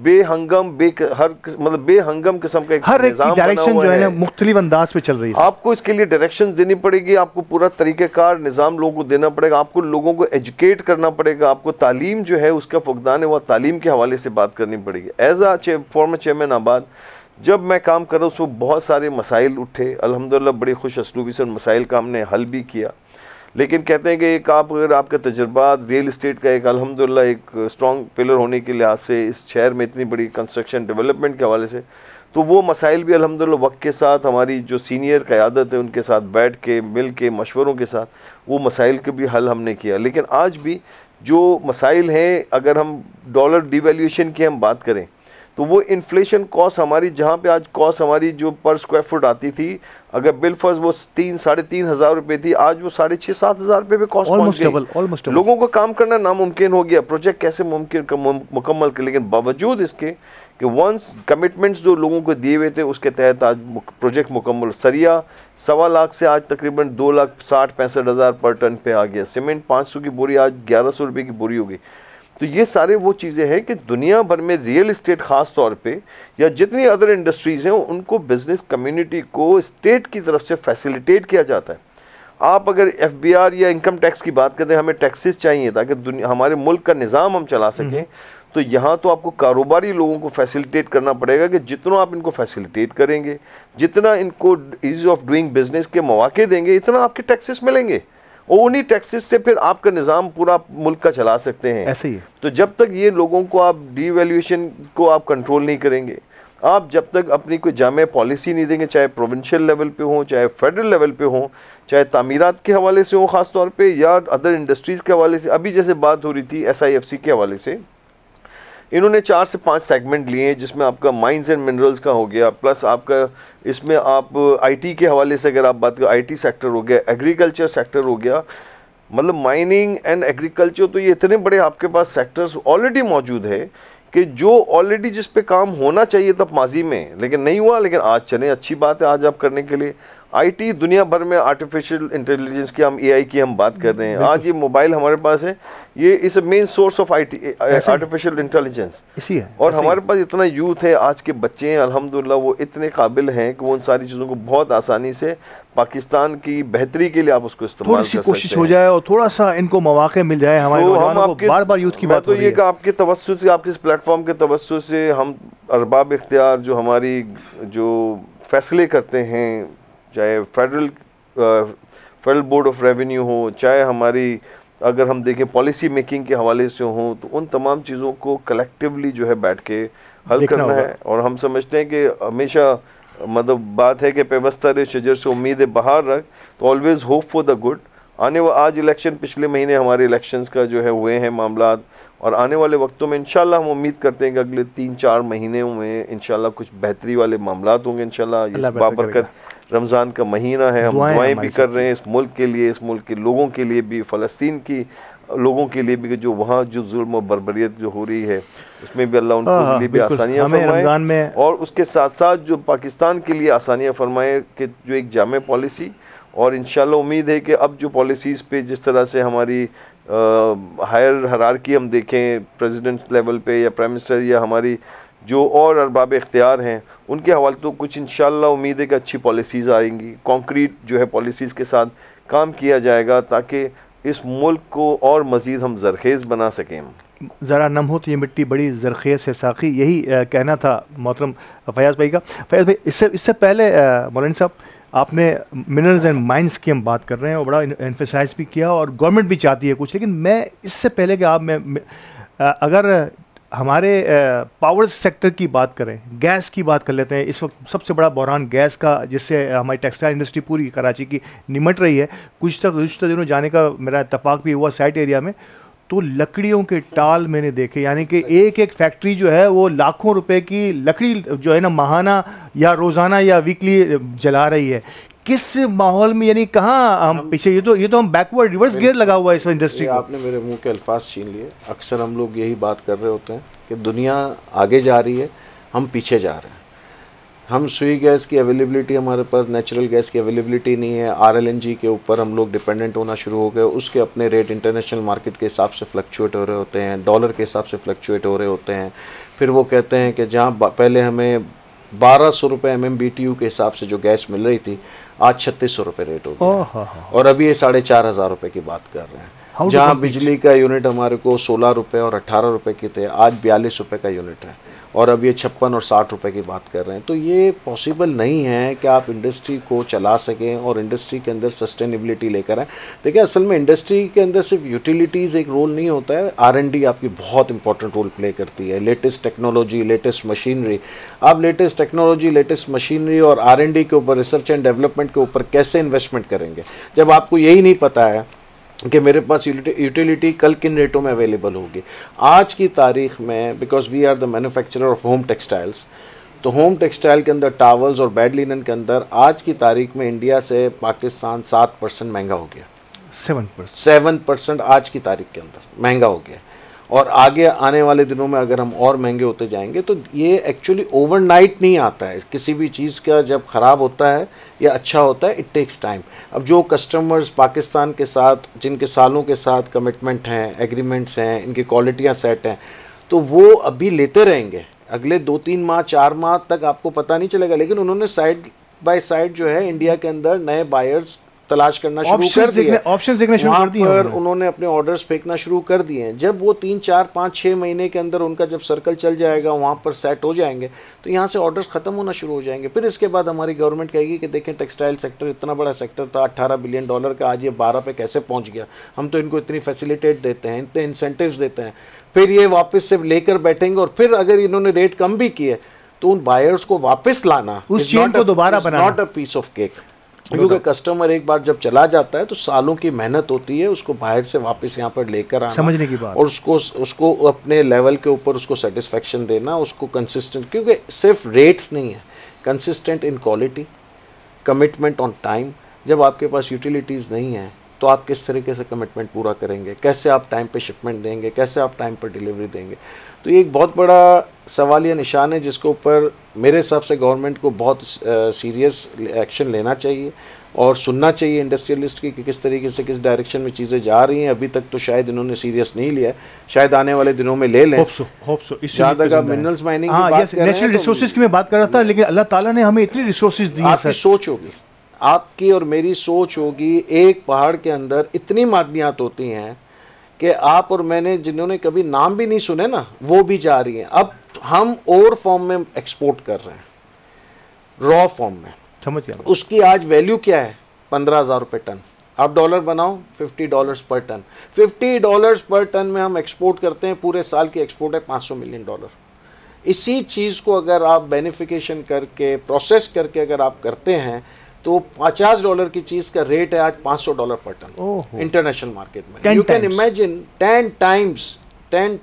बेहंगम बेहंगम किस्म का हर एक की डायरेक्शन जो है ना मुख्तलिफ अंदाज पे चल रही है। आपको इसके लिए डायरेक्शन देनी पड़ेगी, आपको पूरा तरीक़ेकार निज़ाम लोगों को देना पड़ेगा, आपको लोगों को एजुकेट करना पड़ेगा, आपको तालीम जो है उसका फुकदान है वह तालीम के हवाले से बात करनी पड़ेगी। एज आ फॉर्मर चेयरमैन आबाद जब मैं काम कर रहा हूँ उसमें बहुत सारे मसाइल उठे, अल्हम्दुलिल्लाह बड़ी खुश असलूबी से उन मसाइल का हमने हल भी किया। लेकिन कहते हैं कि एक आप अगर आपका तजुर्बा रियल इस्टेट का एक अल्हम्दुलिल्लाह एक स्ट्रॉन्ग पिलर होने के लिहाज से इस शहर में इतनी बड़ी कंस्ट्रक्शन डेवलपमेंट के हवाले से, तो वो मसाइल भी अल्हम्दुलिल्लाह वक्त के साथ हमारी जो सीनियर क़यादत है उनके साथ बैठ के मिल के मशवरों के साथ वो मसाइल के भी हल हमने किया। लेकिन आज भी जो मसाइल हैं, अगर हम डॉलर डिवैल्यूएशन की हम बात करें तो वो इन्फ्लेशन कॉस्ट हमारी, जहाँ पे आज कॉस्ट हमारी जो पर स्क्वायर फुट आती थी, अगर बिल फर्ज वो 3-3.5 हज़ार रुपये थी, आज वो 6,500-7 हज़ार रुपये पे कॉस्ट पहुँच गई। लोगों को काम करना नामुमकिन हो गया, प्रोजेक्ट कैसे मुकम्मल कर। लेकिन बावजूद इसके कि वंस कमिटमेंट्स जो लोगों को दिए हुए थे उसके तहत आज प्रोजेक्ट मुकम्मल। सरिया 1.25 लाख से आज तकरीबन 2,60,65,000 पर टन पे आ गया। सीमेंट 500 की बोरी आज 1,100 रुपये की बोरी हो गई। तो ये सारे वो चीज़ें हैं कि दुनिया भर में रियल इस्टेट ख़ास तौर पे या जितनी अदर इंडस्ट्रीज़ हैं उनको बिज़नेस कम्युनिटी को स्टेट की तरफ से फैसिलिटेट किया जाता है। आप अगर FBR या इनकम टैक्स की बात करते हैं, हमें टैक्सेस चाहिए ताकि हमारे मुल्क का निज़ाम हम चला सकें, तो यहाँ तो आपको कारोबारी लोगों को फैसिलिटेट करना पड़ेगा कि जितना आप इनको फैसिलिटेट करेंगे, जितना इनको ईज़ ऑफ डूइंग बिजनेस के मौके देंगे, इतना आपके टैक्सेस मिलेंगे और उन्हीं टैक्सेस से फिर आपका निज़ाम पूरा मुल्क का चला सकते हैं। ऐसे ही तो जब तक ये लोगों को आप डीवैल्यूएशन को आप कंट्रोल नहीं करेंगे, आप जब तक अपनी कोई जामे पॉलिसी नहीं देंगे, चाहे प्रोविंशियल लेवल पे हो, चाहे फेडरल लेवल पे हो, चाहे तामीरात के हवाले से हो ख़ास तौर पे या अदर इंडस्ट्रीज़ के हवाले से। अभी जैसे बात हो रही थी SIFC के हवाले से, इन्होंने 4 से 5 सेगमेंट लिए हैं जिसमें आपका माइंस एंड मिनरल्स का हो गया, प्लस आपका इसमें आप IT के हवाले से अगर आप बात करें IT सेक्टर हो गया, एग्रीकल्चर सेक्टर हो गया, मतलब माइनिंग एंड एग्रीकल्चर। तो ये इतने बड़े आपके पास सेक्टर्स ऑलरेडी मौजूद है कि जो ऑलरेडी जिस पे काम होना चाहिए था माजी में, लेकिन नहीं हुआ, लेकिन आज चले अच्छी बात है आज आप करने के लिए। IT दुनिया भर में आर्टिफिशियल इंटेलिजेंस की हम AI की हम बात कर रहे हैं। आज ये मोबाइल हमारे पास है, ये इस main source of artificial intelligence इसी है। और हमारे पास इतना यूथ है, आज के बच्चे हैं अल्हम्दुलिल्लाह, वो इतने काबिल हैं कि वो उन सारी चीज़ों को बहुत आसानी से पाकिस्तान की बेहतरी के लिए आप उसको इस्तेमाल कर सकते हैं। कोशिश हो जाए और थोड़ा सा इनको मौके मिल जाए हमारे नौजवानों को। बार-बार यूथ की बात हो रही है, तो ये आपके तवज्जुह से, आपके इस प्लेटफॉर्म के तवज्जुह से हम अरबाब इख्तियार जो हमारी जो फैसले करते हैं, चाहे फेडरल बोर्ड ऑफ रेवेन्यू हो, चाहे हमारी अगर हम देखें पॉलिसी मेकिंग के हवाले से हो, तो उन तमाम चीज़ों को कलेक्टिवली जो है बैठ के हल करना है। और हम समझते हैं कि हमेशा मतलब बात है कि पेवस्तर शजर से उम्मीद बहार रख, तो always hope for the good. आज इलेक्शन, पिछले महीने हमारे इलेक्शंस का जो है हुए हैं मामला, और आने वाले वक्तों में इंशाल्लाह हम उम्मीद करते हैं कि अगले 3-4 महीनों में इंशाल्लाह कुछ बेहतरी वाले मामलात होंगे इंशाल्लाह। इस बाबरकत रमज़ान का महीना है, हम दुआएं भी कर रहे हैं इस मुल्क के लिए, इस मुल्क के लोगों के लिए भी, फ़लस्तीन की लोगों के लिए भी, जो वहाँ जो जुल्म और बर्बरियत जो हो रही है उसमें भी अल्लाह उनके लिए भी आसानियाँ फरमाए, और उसके साथ साथ जो पाकिस्तान के लिए आसानियाँ फरमाए कि जो एक जामे पॉलिसी। और इंशाल्लाह उम्मीद है कि अब जो पॉलिसीज़ पे जिस तरह से हमारी हायर हरारकी हम देखें प्रेसिडेंट लेवल पे या प्राइम मिनिस्टर या हमारी जो और अरबाब इख्तियार हैं उनके हवाले तो कुछ इंशाल्लाह उम्मीद है कि अच्छी पॉलिसीज़ आएंगी, कॉन्क्रीट जो है पॉलिसीज़ के साथ काम किया जाएगा ताकि इस मुल्क को और मज़ीद हम ज़रखेज़ बना सकें। ज़रा नम हो तो ये मिट्टी बड़ी ज़रखेज़ है साक़ी, यही कहना था मोहतरम फयाज़ भाई का। फयाज़ भाई, इससे पहले मौलाना साहब आपने मिनरल्स एंड माइंस की हम बात कर रहे हैं और बड़ा एम्फेसाइज भी किया, और गवर्नमेंट भी चाहती है कुछ, लेकिन मैं इससे पहले कि आप अगर हमारे पावर सेक्टर की बात करें, गैस की बात कर लेते हैं। इस वक्त सबसे बड़ा बहरान गैस का, जिससे हमारी टेक्सटाइल इंडस्ट्री पूरी कराची की निमट रही है। कुछ दिनों जाने का मेरा इत्तफाक भी हुआ साइट एरिया में, तो लकड़ियों के टाल मैंने देखे, यानी कि एक एक फैक्ट्री जो है वो लाखों रुपए की लकड़ी जो है ना माहाना या रोज़ाना या वीकली जला रही है। किस माहौल में, यानी कहाँ हम पीछे, ये तो हम बैकवर्ड रिवर्स गियर लगा हुआ है इस इंडस्ट्री को। आपने मेरे मुंह के अल्फाज छीन लिए। अक्सर हम लोग यही बात कर रहे होते हैं कि दुनिया आगे जा रही है, हम पीछे जा रहे हैं। हम सुई गैस की अवेलेबिलिटी, हमारे पास नेचुरल गैस की अवेलेबिलिटी नहीं है, RLNG के ऊपर हम लोग डिपेंडेंट होना शुरू हो गए। उसके अपने रेट इंटरनेशनल मार्केट के हिसाब से फ्लक्चुएट हो रहे होते हैं, डॉलर के हिसाब से फ्लक्चुएट हो रहे होते हैं। फिर वो कहते हैं कि जहाँ पहले हमें 1200 रुपये MMBTU के हिसाब से जो गैस मिल रही थी, आज 3600 रुपये रेट हो गया, और अभी ये 4500 रुपये की बात कर रहे हैं। जहाँ बिजली का यूनिट हमारे को 16 रुपये और 18 रुपये के थे, आज 42 रुपये का यूनिट है, और अब ये 56 और 60 रुपए की बात कर रहे हैं। तो ये पॉसिबल नहीं है कि आप इंडस्ट्री को चला सकें और इंडस्ट्री के अंदर सस्टेनेबिलिटी लेकर आएँ। देखिए, असल में इंडस्ट्री के अंदर सिर्फ यूटिलिटीज़ एक रोल नहीं होता है, R&D आपकी बहुत इंपॉर्टेंट रोल प्ले करती है। लेटेस्ट टेक्नोलॉजी, लेटेस्ट मशीनरी, आप लेटेस्ट टेक्नोलॉजी, लेटेस्ट मशीनरी और R&D के ऊपर, रिसर्च एंड डेवलपमेंट के ऊपर कैसे इन्वेस्टमेंट करेंगे, जब आपको यही नहीं पता है कि मेरे पास यूटिलिटी कल किन रेटों में अवेलेबल होगी। आज की तारीख में, because we are the manufacturer of home textiles, तो होम टेक्सटाइल के अंदर टावल्स और बेड लिनन के अंदर आज की तारीख में इंडिया से पाकिस्तान 7% महंगा हो गया। 7% आज की तारीख के अंदर महंगा हो गया, और आगे आने वाले दिनों में अगर हम और महंगे होते जाएंगे तो ये एक्चुअली ओवरनाइट नहीं आता है। किसी भी चीज़ का जब ख़राब होता है या अच्छा होता है, इट टेक्स टाइम। अब जो कस्टमर्स पाकिस्तान के साथ, जिनके सालों के साथ कमिटमेंट हैं, एग्रीमेंट्स हैं, इनकी क्वालिटियाँ सेट हैं, तो वो अभी लेते रहेंगे। अगले 2-3 माह 4 माह तक आपको पता नहीं चलेगा, लेकिन उन्होंने साइड बाय साइड जो है इंडिया के अंदर नए बायर्स तलाश करना शुरू कर दिए, ऑप्शंस देखने शुरू कर दिए, पर उन्होंने अपने ऑर्डर्स फेंकना शुरू कर दिए हैं। जब वो 3, 4, 5, 6 महीने के अंदर उनका जब सर्कल चल जाएगा, वहाँ पर सेट हो जाएंगे, तो यहाँ से ऑर्डर्स ख़त्म होना शुरू हो जाएंगे। फिर इसके बाद हमारी गवर्नमेंट कहेगी कि देखें, टेक्सटाइल सेक्टर इतना बड़ा सेक्टर था, $18 बिलियन का, आज ये 12 पे कैसे पहुँच गया। हम तो इनको इतनी फैसिलिटेट देते हैं, इतने इंसेंटिव्स देते हैं, फिर ये वापस से लेकर बैठेंगे, और फिर अगर इन्होंने रेट कम भी किए तो उन बायर्स को वापस लाना, उस चेन को दोबारा बनाना, not a piece of cake. क्योंकि कस्टमर एक बार जब चला जाता है तो सालों की मेहनत होती है उसको बाहर से वापस यहाँ पर लेकर आना, समझने की बात, और उसको अपने लेवल के ऊपर उसको सेटिस्फेक्शन देना, उसको कंसिस्टेंट, क्योंकि सिर्फ रेट्स नहीं है, consistent in quality, commitment on time. जब आपके पास यूटिलिटीज़ नहीं है तो आप किस तरीके से कमिटमेंट पूरा करेंगे, कैसे आप टाइम पे शिपमेंट देंगे, कैसे आप टाइम पर डिलीवरी देंगे। तो ये एक बहुत बड़ा सवालिया निशान है जिसके ऊपर मेरे हिसाब से गवर्नमेंट को बहुत सीरियस एक्शन लेना चाहिए और सुनना चाहिए इंडस्ट्रियलिस्ट की कि किस तरीके से, किस डायरेक्शन में चीज़ें जा रही हैं। अभी तक तो शायद इन्होंने सीरियस नहीं लिया, शायद आने वाले दिनों में ले लें। Hope so. जहाँ तक आप मिनरल्स माइनिंग की बात कर रहे हैं, नेचुरल रिसोर्सेज की मैं बात कर रहा था, लेकिन अल्लाह ताला ने हमें इतनी रिसोर्सेज दी हैं। आपकी सोच होगी, आपकी और मेरी सोच होगी, एक पहाड़ के अंदर इतनी मादनियात होती हैं कि आप और मैंने, जिन्होंने कभी नाम भी नहीं सुने ना, वो भी जा रही हैं। अब हम और फॉर्म में एक्सपोर्ट कर रहे हैं। रॉ फॉर्म में, समझ गया। उसकी आज वैल्यू क्या है? 15,000 रुपये टन। आप डॉलर बनाओ, $50 पर टन। $50 पर टन में हम एक्सपोर्ट करते हैं, पूरे साल की एक्सपोर्ट है $500 मिलियन। इसी चीज़ को अगर आप बेनिफिकेशन करके, प्रोसेस करके अगर आप करते हैं, तो $50 की चीज़ का रेट है आज $500 पर टन इंटरनेशनल मार्केट में। यू कैन इमेजिन 10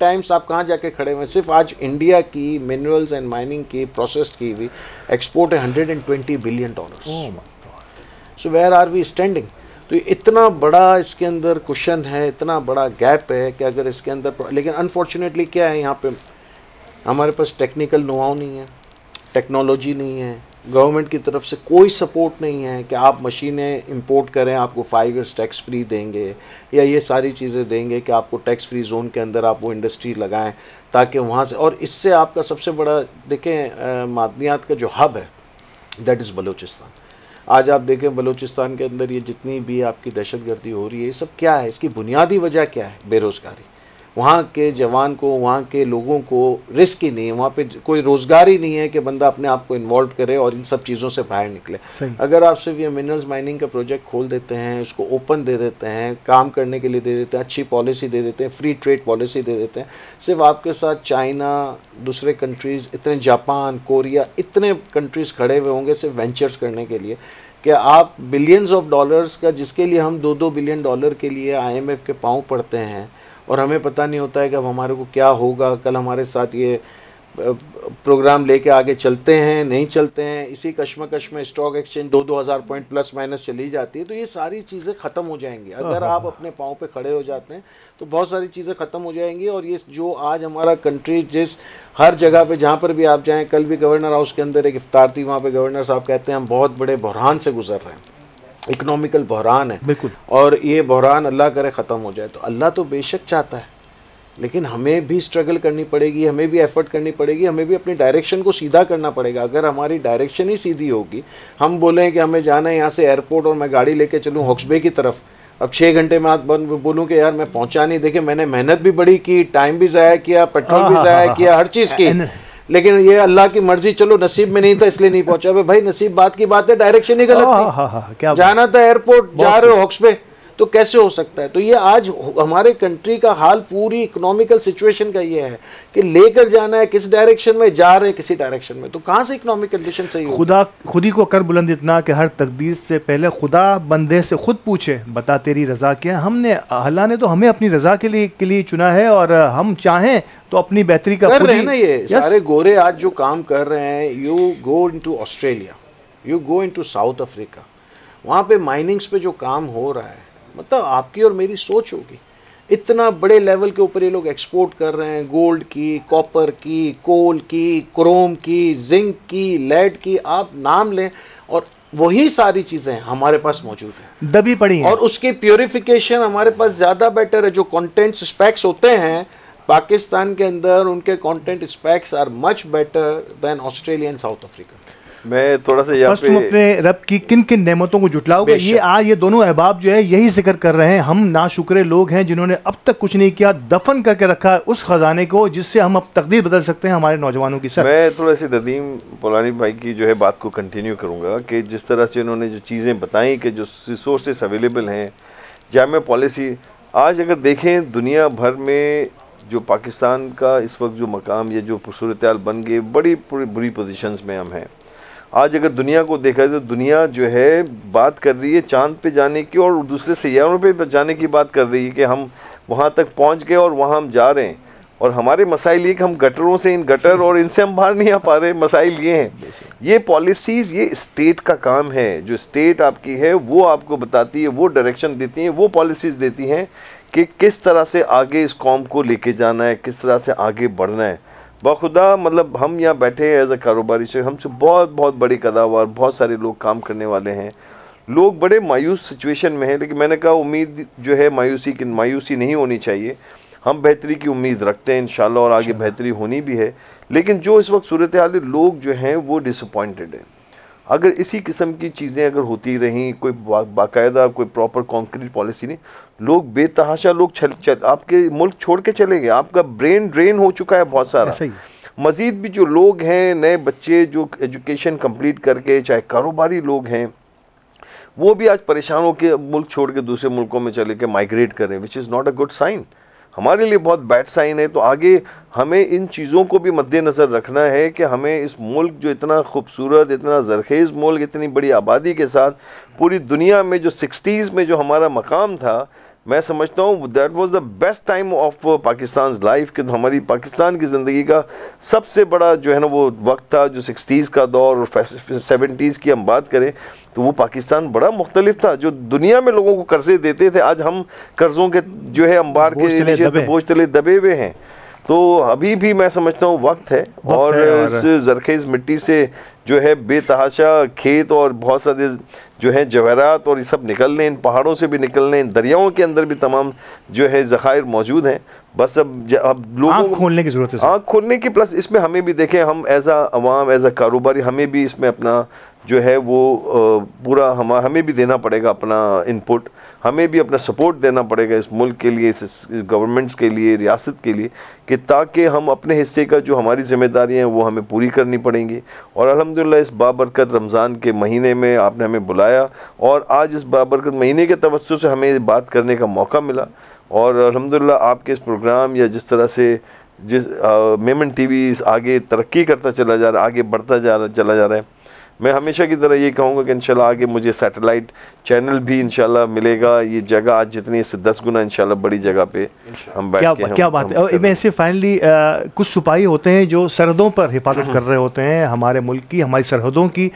टाइम्स आप कहाँ जाके खड़े हुए। सिर्फ आज इंडिया की मिनरल्स एंड माइनिंग की प्रोसेस की हुई एक्सपोर्ट है $120 billion. So where are we standing? तो इतना बड़ा इसके अंदर क्वेश्चन है, इतना बड़ा गैप है कि अगर इसके अंदर, लेकिन अनफॉर्चुनेटली क्या है, यहाँ पे हमारे पास टेक्निकल नोहाउ नहीं है, टेक्नोलॉजी नहीं है, गवर्नमेंट की तरफ से कोई सपोर्ट नहीं है कि आप मशीनें इंपोर्ट करें, आपको 5 इयर्स टैक्स फ्री देंगे या ये सारी चीज़ें देंगे कि आपको टैक्स फ्री जोन के अंदर आप वो इंडस्ट्री लगाएं ताकि वहाँ से, और इससे आपका सबसे बड़ा देखें मादनियात का जो हब है दैट इज़ बलूचिस्तान। आज आप देखें बलूचिस्तान के अंदर ये जितनी भी आपकी दहशतगर्दी हो रही है, ये सब क्या है? इसकी बुनियादी वजह क्या है? बेरोज़गारी। वहाँ के जवान को, वहाँ के लोगों को रिस्क ही नहीं है, वहाँ पे कोई रोज़गार ही नहीं है कि बंदा अपने आप को इन्वॉल्व करे और इन सब चीज़ों से बाहर निकले। अगर आप सिर्फ ये मिनरल्स माइनिंग का प्रोजेक्ट खोल देते हैं, उसको ओपन दे देते हैं, काम करने के लिए दे देते हैं, अच्छी पॉलिसी दे देते हैं, फ्री ट्रेड पॉलिसी दे देते हैं, सिर्फ आपके साथ चाइना, दूसरे कंट्रीज़, इतने जापान, कोरिया, इतने कंट्रीज़ खड़े हुए होंगे सिर्फ वेंचर्स करने के लिए कि आप बिलियंस ऑफ डॉलर्स का, जिसके लिए हम $2-2 बिलियन के लिए IMF के पाँव पड़ते हैं और हमें पता नहीं होता है कि अब हमारे को क्या होगा, कल हमारे साथ ये प्रोग्राम लेके आगे चलते हैं नहीं चलते हैं, इसी कश्मकश में stock exchange 2,000 point plus minus चली जाती है। तो ये सारी चीज़ें ख़त्म हो जाएंगी अगर आप अपने पाँव पे खड़े हो जाते हैं, तो बहुत सारी चीज़ें ख़त्म हो जाएंगी। और ये जो आज हमारा कंट्री, जिस हर जगह पे जहाँ पर भी आप जाएँ, कल भी गवर्नर हाउस के अंदर एक इफ्तार थी, वहाँ पे गवर्नर साहब कहते हैं हम बहुत बड़े बहरान से गुजर रहे हैं, इकोनॉमिकल बहरान है बिल्कुल, और ये बहरान अल्लाह करे ख़त्म हो जाए। तो अल्लाह तो बेशक चाहता है, लेकिन हमें भी स्ट्रगल करनी पड़ेगी, हमें भी एफर्ट करनी पड़ेगी, हमें भी अपनी डायरेक्शन को सीधा करना पड़ेगा। अगर हमारी डायरेक्शन ही सीधी होगी, हम बोलें कि हमें जाना है यहाँ से एयरपोर्ट और मैं गाड़ी लेके चलूँ हॉक्स बे की तरफ, अब 6 घंटे में बोलूँ कि यार मैं पहुँचा नहीं, देखिए मैंने मेहनत भी बड़ी की, टाइम भी ज़ाया किया, पेट्रोल भी ज़ाया किया, हर चीज़ की, लेकिन ये अल्लाह की मर्जी, चलो नसीब में नहीं था इसलिए नहीं पहुंचा। भाई नसीब बात की बात है, डायरेक्शन ही गलत थी, क्या जाना था एयरपोर्ट, जा रहे हो हॉक्स पे, तो कैसे हो सकता है? तो ये आज हमारे कंट्री का हाल, पूरी इकोनॉमिकल सिचुएशन का ये है कि लेकर जाना है किस डायरेक्शन में, जा रहे हैं किसी डायरेक्शन में, तो कहाँ से इकोनॉमिक कंडीशन सही हो? खुद ही को कर बुलंद इतना कि हर तकदीर से पहले खुदा बंदे से खुद पूछे, बता तेरी रजा क्या? हमने, अल्लाह ने तो हमें अपनी रजा के लिए चुना है, और हम चाहें तो अपनी बेहतरी का कर रहे हैं ना। ये सारे गोरे आज जो काम कर रहे हैं, you go into Australia, you go into south Africa, वहाँ पे माइनिंग्स पे जो काम हो रहा है, मतलब आपकी और मेरी सोच होगी, इतना बड़े लेवल के ऊपर ये लोग एक्सपोर्ट कर रहे हैं, गोल्ड की, कॉपर की, कोल की, क्रोम की, जिंक की, लेड की, आप नाम लें, और वही सारी चीज़ें हमारे पास मौजूद हैं, दबी पड़ी हैं, और उसकी प्योरिफिकेशन हमारे पास ज़्यादा बेटर है। जो कंटेंट स्पेक्स होते हैं पाकिस्तान के अंदर, उनके content specs are much better than Australia and South Africa. मैं थोड़ा सा यहाँ पे तुम अपने रब की किन किन नेमतों को जुटलाओगे? ये दोनों अहबाब जो है यही जिक्र कर रहे हैं, हम नाशुक्रे लोग हैं जिन्होंने अब तक कुछ नहीं किया, दफन करके रखा है उस खजाने को जिससे हम अब तकदीर बदल सकते हैं हमारे नौजवानों की। सर मैं थोड़ा सी नदीम पोलानी भाई की जो है बात को कंटिन्यू करूँगा कि जिस तरह से उन्होंने जो चीज़ें बताई कि जो रिसोर्सेस अवेलेबल हैं, जामे पॉलिसी, आज अगर देखें दुनिया भर में जो पाकिस्तान का इस वक्त जो मकाम, ये जो सूरत हाल बन गई, बड़ी बुरी पोजीशंस में हम हैं। आज अगर दुनिया को देखा जाए तो दुनिया जो है बात कर रही है चांद पे जाने की और दूसरे सैयारों पे जाने की बात कर रही है कि हम वहाँ तक पहुँच गए और वहाँ हम जा रहे हैं, और हमारे मसाइल ये कि हम गटरों से, इन गटर और इनसे हम बाहर नहीं आ पा रहे। मसाइल ये हैं, ये पॉलिसीज़, ये स्टेट का काम है, जो स्टेट आपकी है वो आपको बताती है, वो डायरेक्शन देती है, वो पॉलिसीज़ देती हैं कि किस तरह से आगे इस कौम को लेके जाना है, किस तरह से आगे बढ़ना है। बाखुदा मतलब हम यहाँ बैठे हैं एज अ कारोबारी से, हमसे बहुत बड़ी कदावर, बहुत सारे लोग काम करने वाले हैं, लोग बड़े मायूस सिचुएशन में हैं, लेकिन मैंने कहा उम्मीद जो है मायूसी नहीं होनी चाहिए, हम बेहतरी की उम्मीद रखते हैं इंशाल्लाह, और आगे बेहतरी होनी भी है। लेकिन जो इस वक्त सूरत हाल है, लोग जो हैं वो डिसअपॉइंटेड हैं। अगर इसी किस्म की चीज़ें अगर होती रहीं, कोई बाकायदा कोई प्रॉपर कॉन्क्रीट पॉलिसी नहीं, लोग बेतहाशा लोग आपके मुल्क छोड़ के चले गए, आपका ब्रेन ड्रेन हो चुका है बहुत सारा। मज़ीद भी जो लोग हैं, नए बच्चे जो एजुकेशन कंप्लीट करके, चाहे कारोबारी लोग हैं, वो भी आज परेशान होकर मुल्क छोड़ के दूसरे मुल्कों में चले के माइग्रेट करें, which is not a good sign, हमारे लिए बहुत बैड साइन है। तो आगे हमें इन चीज़ों को भी मद्देनज़र रखना है कि हमें इस मुल्क जो इतना खूबसूरत, इतना ज़रखेज़ मुल्क, इतनी बड़ी आबादी के साथ पूरी दुनिया में जो 60s में जो हमारा मकाम था, मैं समझता हूँ that was the best time of Pakistan life, कि हमारी पाकिस्तान की ज़िंदगी का सबसे बड़ा जो है ना वो वक्त था, जो 60s का दौर और 70s की हम बात करें तो वो पाकिस्तान बड़ा मुख्तलिफ था। जो दुनिया में लोगों को कर्जे देते थे, आज हम कर्ज़ों के जो है अंबार के नीचे बोझ तले दबे हुए हैं। तो अभी भी मैं समझता हूँ वक्त है, और इस ज़रखेज़ मिट्टी से जो है बेतहाशा खेत और बहुत सारे जो है जवाहरात और ये सब निकलने, इन पहाड़ों से भी निकलने, इन दरियाओं के अंदर भी तमाम जो है ज़खायर मौजूद हैं। बस अब लोगों को खोलने की ज़रूरत है, आँख खोलने की, प्लस इसमें हमें भी देखें, हम एज आ अवाम, एज आ कारोबारी, हमें भी इसमें अपना जो है वो पूरा हमें भी देना पड़ेगा अपना इनपुट, हमें भी अपना सपोर्ट देना पड़ेगा इस मुल्क के लिए, इस गवर्नमेंट्स के लिए, रियासत के लिए, कि ताकि हम अपने हिस्से का जो हमारी ज़िम्मेदारियाँ हैं वो हमें पूरी करनी पड़ेंगी। और अल्हम्दुलिल्लाह इस बाबरकत रमज़ान के महीने में आपने हमें बुलाया, और आज इस बाबरकत महीने के तवज्जो से हमें बात करने का मौका मिला। और अल्हम्दुलिल्लाह आपके इस प्रोग्राम या जिस तरह से मेमन टीवी आगे तरक्की करता चला जा रहा है, आगे बढ़ता चला जा रहा है, मैं हमेशा की तरह ये कहूँगा कि इंशाल्लाह आगे मुझे सैटेलाइट चैनल भी इंशाल्लाह मिलेगा। ये जगह आज जितनी, इससे 10 गुना इंशाल्लाह बड़ी जगह पे हम बैठ के क्या बात है। मैं इससे फाइनली कुछ सिपाही होते हैं जो सरहदों पर हिफाजत कर रहे होते हैं, हमारे मुल्क की, हमारी सरहदों की।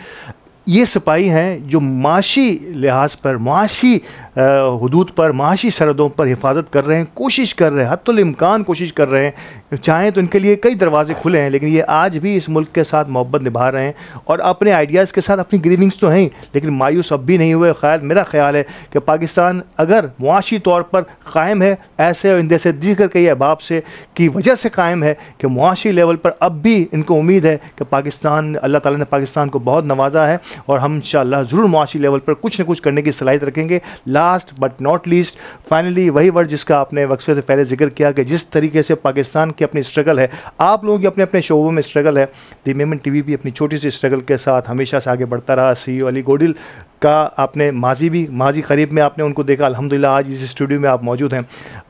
ये सिपाही हैं जो माशी लिहाज पर, माशी हुदूद पर, माशी सरहदों पर हिफाजत कर रहे हैं, कोशिश कर रहे हैं, हत्तुल इम्कान कोशिश कर रहे हैं। चाहें तो इनके लिए कई दरवाजे खुले हैं, लेकिन ये आज भी इस मुल्क के साथ मोहब्बत निभा रहे हैं और अपने आइडियाज़ के साथ अपनी ग्रीविंग्स तो हैं, लेकिन मायूस अब भी नहीं हुए। मेरा ख्याल है कि पाकिस्तान अगर मुआशी तौर पर कायम है, ऐसे और जैसे दीगर कई अहबाब से की वजह से कायम है कि मुआशी लेवल पर अब भी इनको उम्मीद है कि पाकिस्तान, अल्लाह ताला ने पाकिस्तान को बहुत नवाजा है और हम इंशाअल्लाह ज़रूर मुआशी लेवल पर कुछ न कुछ करने की सलाहियत रखेंगे। Last but not least, finally वही वर्ड जिसका आपने वक्फे से पहले जिक्र किया कि जिस तरीके से पाकिस्तान की अपनी स्ट्रगल है, आप लोगों की अपने अपने शोबों में स्ट्रगल है, द मेमन टीवी भी अपनी छोटी सी स्ट्रगल के साथ हमेशा से आगे बढ़ता रहा। CEO अली गोडिल का आपने माजी करीब में आपने उनको देखा, अल्हम्दुलिल्लाह आज इस स्टूडियो में आप मौजूद हैं।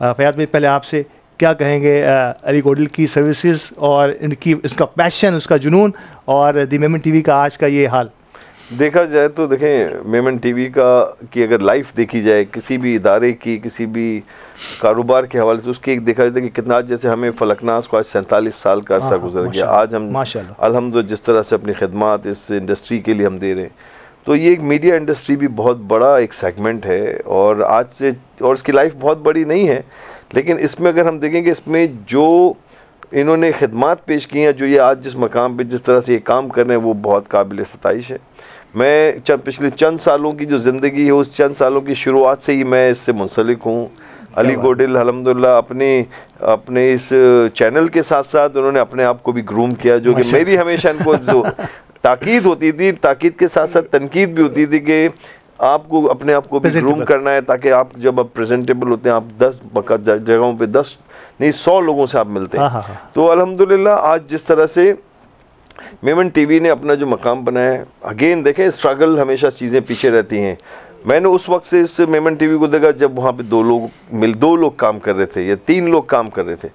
फयाज भाई, पहले आपसे क्या कहेंगे अली गोडिल की सर्विसेज और इनकी, इसका पैशन, उसका जुनून और द मेमन टीवी का आज का ये हाल? देखा जाए तो देखें, मेमन टीवी की अगर लाइफ देखी जाए, किसी भी इदारे की, किसी भी कारोबार के हवाले से, उसकी एक देखा जाता है कि कितना, जैसे हमें फलकनास को आज 47 साल का अर्सा गुजर गया, आज हम अल्हम्दुलिल्लाह जिस तरह से अपनी खिदमत इस इंडस्ट्री के लिए हम दे रहे हैं, तो ये एक मीडिया इंडस्ट्री भी बहुत बड़ा एक सेगमेंट है और आज से, और इसकी लाइफ बहुत बड़ी नहीं है, लेकिन इसमें अगर हम देखेंगे इसमें जो इन्होंने खिदमत पेश की हैं, जो ये आज जिस मकाम पे जिस तरह से ये काम कर रहे हैं, वो बहुत काबिल सताइश है। मैं पिछले चंद सालों की जो ज़िंदगी है, उस चंद सालों की शुरुआत से ही मैं इससे मुंसलिक हूँ। अली गोडिल अल्हम्दुलिल्लाह अपने इस चैनल के साथ साथ उन्होंने अपने आप को भी ग्रूम किया, जो कि मेरी हमेशा इनको जो ताकीद होती थी, ताकीद के साथ साथ तनकीद भी होती थी कि आपको अपने आप को भी ग्रूम करना है, ताकि आप जब आप प्रेजेंटेबल होते हैं, आप 10 जगहों पे 10 नहीं 100 लोगों से आप मिलते हैं। तो अल्हम्दुलिल्लाह आज जिस तरह से मेमन टीवी ने अपना जो मकाम बनाया है, अगेन देखें स्ट्रगल, हमेशा चीज़ें पीछे रहती हैं। मैंने उस वक्त से इस मेमन टीवी को देखा जब वहाँ पे 2 लोग काम कर रहे थे या 3 लोग काम कर रहे थे।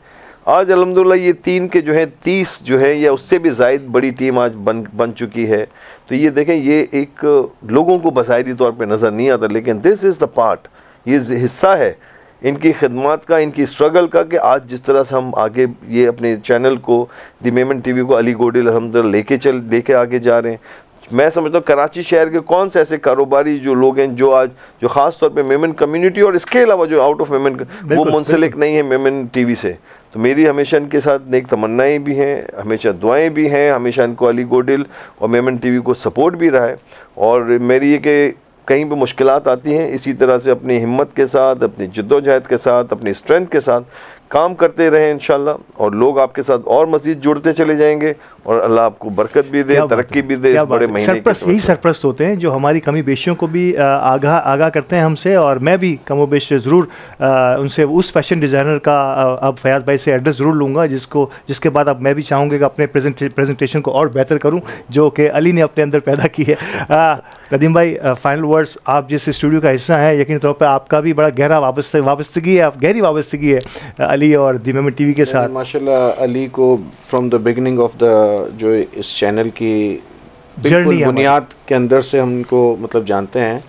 आज अल्हम्दुलिल्लाह ये 3 के जो है 30 जो है या उससे भी ज़ायद बड़ी टीम आज बन चुकी है। तो ये देखें, ये एक लोगों को बज़ाहिरी तौर पे नज़र नहीं आता, लेकिन दिस इज़ द पार्ट, ये हिस्सा है इनकी खिदमत का, इनकी स्ट्रगल का, कि आज जिस तरह से हम आगे ये अपने चैनल को, द मेमन टीवी को अली गोडिल अल्हम्दुलिल्लाह लेके आगे जा रहे हैं। मैं समझता हूँ कराची शहर के कौन से ऐसे कारोबारी जो लोग हैं जो आज जो ख़ास तौर पे मेमन कम्युनिटी और इसके अलावा जो आउट ऑफ मेमन वो मुंसलिक नहीं है मेमन टीवी से। तो मेरी हमेशा इनके साथ नेक तमन्नाएँ भी हैं, हमेशा दुआएँ भी हैं, हमेशा इनको अली गोडिल और मेमन टीवी को सपोर्ट भी रहा है। और मेरी ये कि कहीं भी मुश्किलात आती हैं, इसी तरह से अपनी हिम्मत के साथ, अपनी जद्दोजहद के साथ, अपनी स्ट्रेंथ के साथ काम करते रहें इंशाल्लाह, और लोग आपके साथ और मज़ीद जुड़ते चले जाएंगे, और अल्लाह आपको बरकत भी दे, तरक्की भी दे। बड़े महीने सरप्रस्त, यही सरप्रस्त होते हैं जो हमारी कमी बेशियों को भी आगाह करते हैं हमसे, और मैं भी कमो बेश ज़रूर उनसे उस फैशन डिज़ाइनर का अब फयाज़ भाई से एड्रेस ज़रूर लूँगा, जिसके बाद अब मैं भी चाहूँगा कि अपने प्रेजेंटेशन को और बेहतर करूँ, जो कि अली ने अपने अंदर पैदा की है। नदीम भाई, फाइनल वर्ड्स। आप जिस स्टूडियो का हिस्सा हैं, यकीन तौर पे आपका भी बड़ा गहरा वाबस्तगी है, गहरी वाबस्तगी है अली और दी मोमेंट टीवी के साथ। माशाल्लाह अली को from the beginning of the जो इस चैनल की बिल्कुल बुनियाद के अंदर से हम उनको मतलब जानते हैं,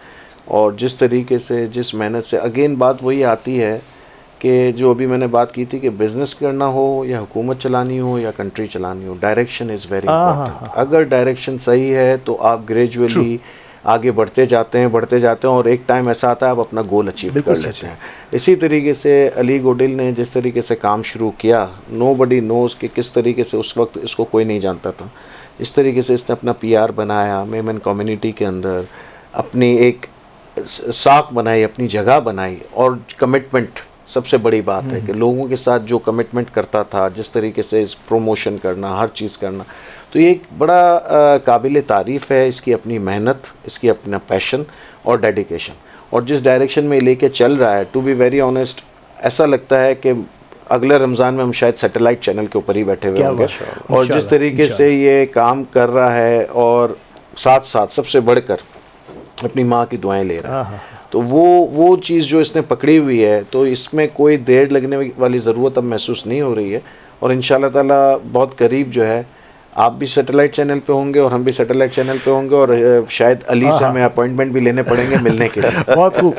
और जिस तरीके से जिस मेहनत से, अगेन बात वही आती है कि जो अभी मैंने बात की थी कि बिज़नेस करना हो या हुकूमत चलानी हो या कंट्री चलानी हो, डायरेक्शन इज़ वेरी इंपॉर्टेंट। अगर डायरेक्शन सही है तो आप ग्रेजुअली आगे बढ़ते जाते हैं और एक टाइम ऐसा आता है आप अपना गोल अचीव कर लेते हैं। इसी तरीके से अली गोडिल ने जिस तरीके से काम शुरू किया, नोबडी नोज़ कि किस तरीके से उस वक्त इसको कोई नहीं जानता था, इस तरीके से इसने अपना PR बनाया, मेमन कम्युनिटी के अंदर अपनी एक साख बनाई, अपनी जगह बनाई, और कमिटमेंट सबसे बड़ी बात है कि लोगों के साथ जो कमिटमेंट करता था, जिस तरीके से इस प्रमोशन करना, हर चीज़ करना, तो ये एक बड़ा काबिल तारीफ़ है। इसकी अपनी मेहनत, इसकी अपना पैशन और डेडिकेशन, और जिस डायरेक्शन में लेके चल रहा है, टू बी वेरी ऑनेस्ट ऐसा लगता है कि अगले रमज़ान में हम शायद सैटेलाइट चैनल के ऊपर ही बैठे हुए होंगे। और जिस तरीके से ये काम कर रहा है, और साथ साथ सबसे बढ़कर अपनी माँ की दुआएं ले रहा है, तो वो चीज़ जो इसने पकड़ी हुई है, तो इसमें कोई देर लगने वाली ज़रूरत अब महसूस नहीं हो रही है। और इंशाल्लाह ताला बहुत करीब जो है आप भी सैटेलाइट चैनल पे होंगे और हम भी सैटेलाइट चैनल पे होंगे, और शायद अली से हमें अपॉइंटमेंट भी लेने पड़ेंगे मिलने के लिए। बहुत खूब।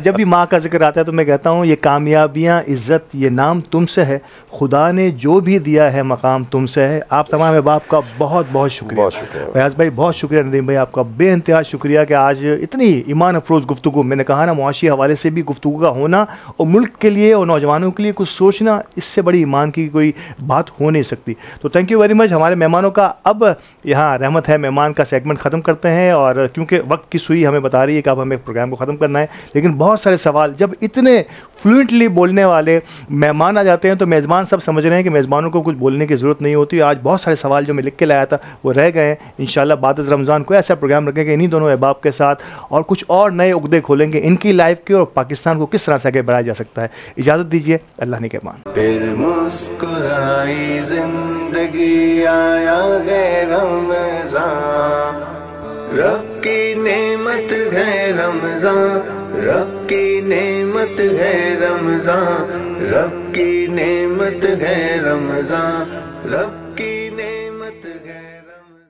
जब भी माँ का जिक्र आता है तो मैं कहता हूँ ये कामयाबियाँ, इज़्ज़त, ये नाम तुमसे है, खुदा ने जो भी दिया है मकाम तुमसे है। आप तमाम अहबाब का बहुत बहुत शुक्रिया। फयाज़ भाई बहुत शुक्रिया, नदीम भाई आपका बेइंतहा शुक्रिया कि आज इतनी ईमान अफरोज़ गुफ्तगू, मैंने कहा ना मुआशी हवाले से भी गुफ्तगू का होना, और मुल्क के लिए और नौजवानों के लिए कुछ सोचना, इससे बड़ी ईमान की कोई बात हो नहीं सकती। तो थैंक यू वेरी मच हमारे मेहमानों का। अब यहाँ रहमत है मेहमान का सेगमेंट ख़त्म करते हैं, और क्योंकि वक्त की सुई हमें बता रही है कि अब हमें प्रोग्राम को ख़त्म करना है, लेकिन बहुत सारे सवाल, जब इतने फ्लुएंटली बोलने वाले मेहमान आ जाते हैं तो मेज़बान सब समझ रहे हैं कि मेज़बानों को कुछ बोलने की ज़रूरत नहीं होती। आज बहुत सारे सवाल जो मैं लिख के लाया था वो रह गए हैं। इंशाल्लाह बाद रमज़ान को ऐसा प्रोग्राम रखेंगे इन्हीं दोनों अहबाब के साथ, और कुछ और नए उगदे खोलेंगे इनकी लाइफ के, और पाकिस्तान को किस तरह से आगे बढ़ाया जा सकता है। इजाज़त दीजिए, अल्लाह ने के मान। फिर मुस्कुराई जिंदगी, आया रमज़ान, रब की नेमत है रमज़ान, रब की नेमत है रमज़ान, रब की नेमत है रमज़ान, रब की नेमत है रमज़ान।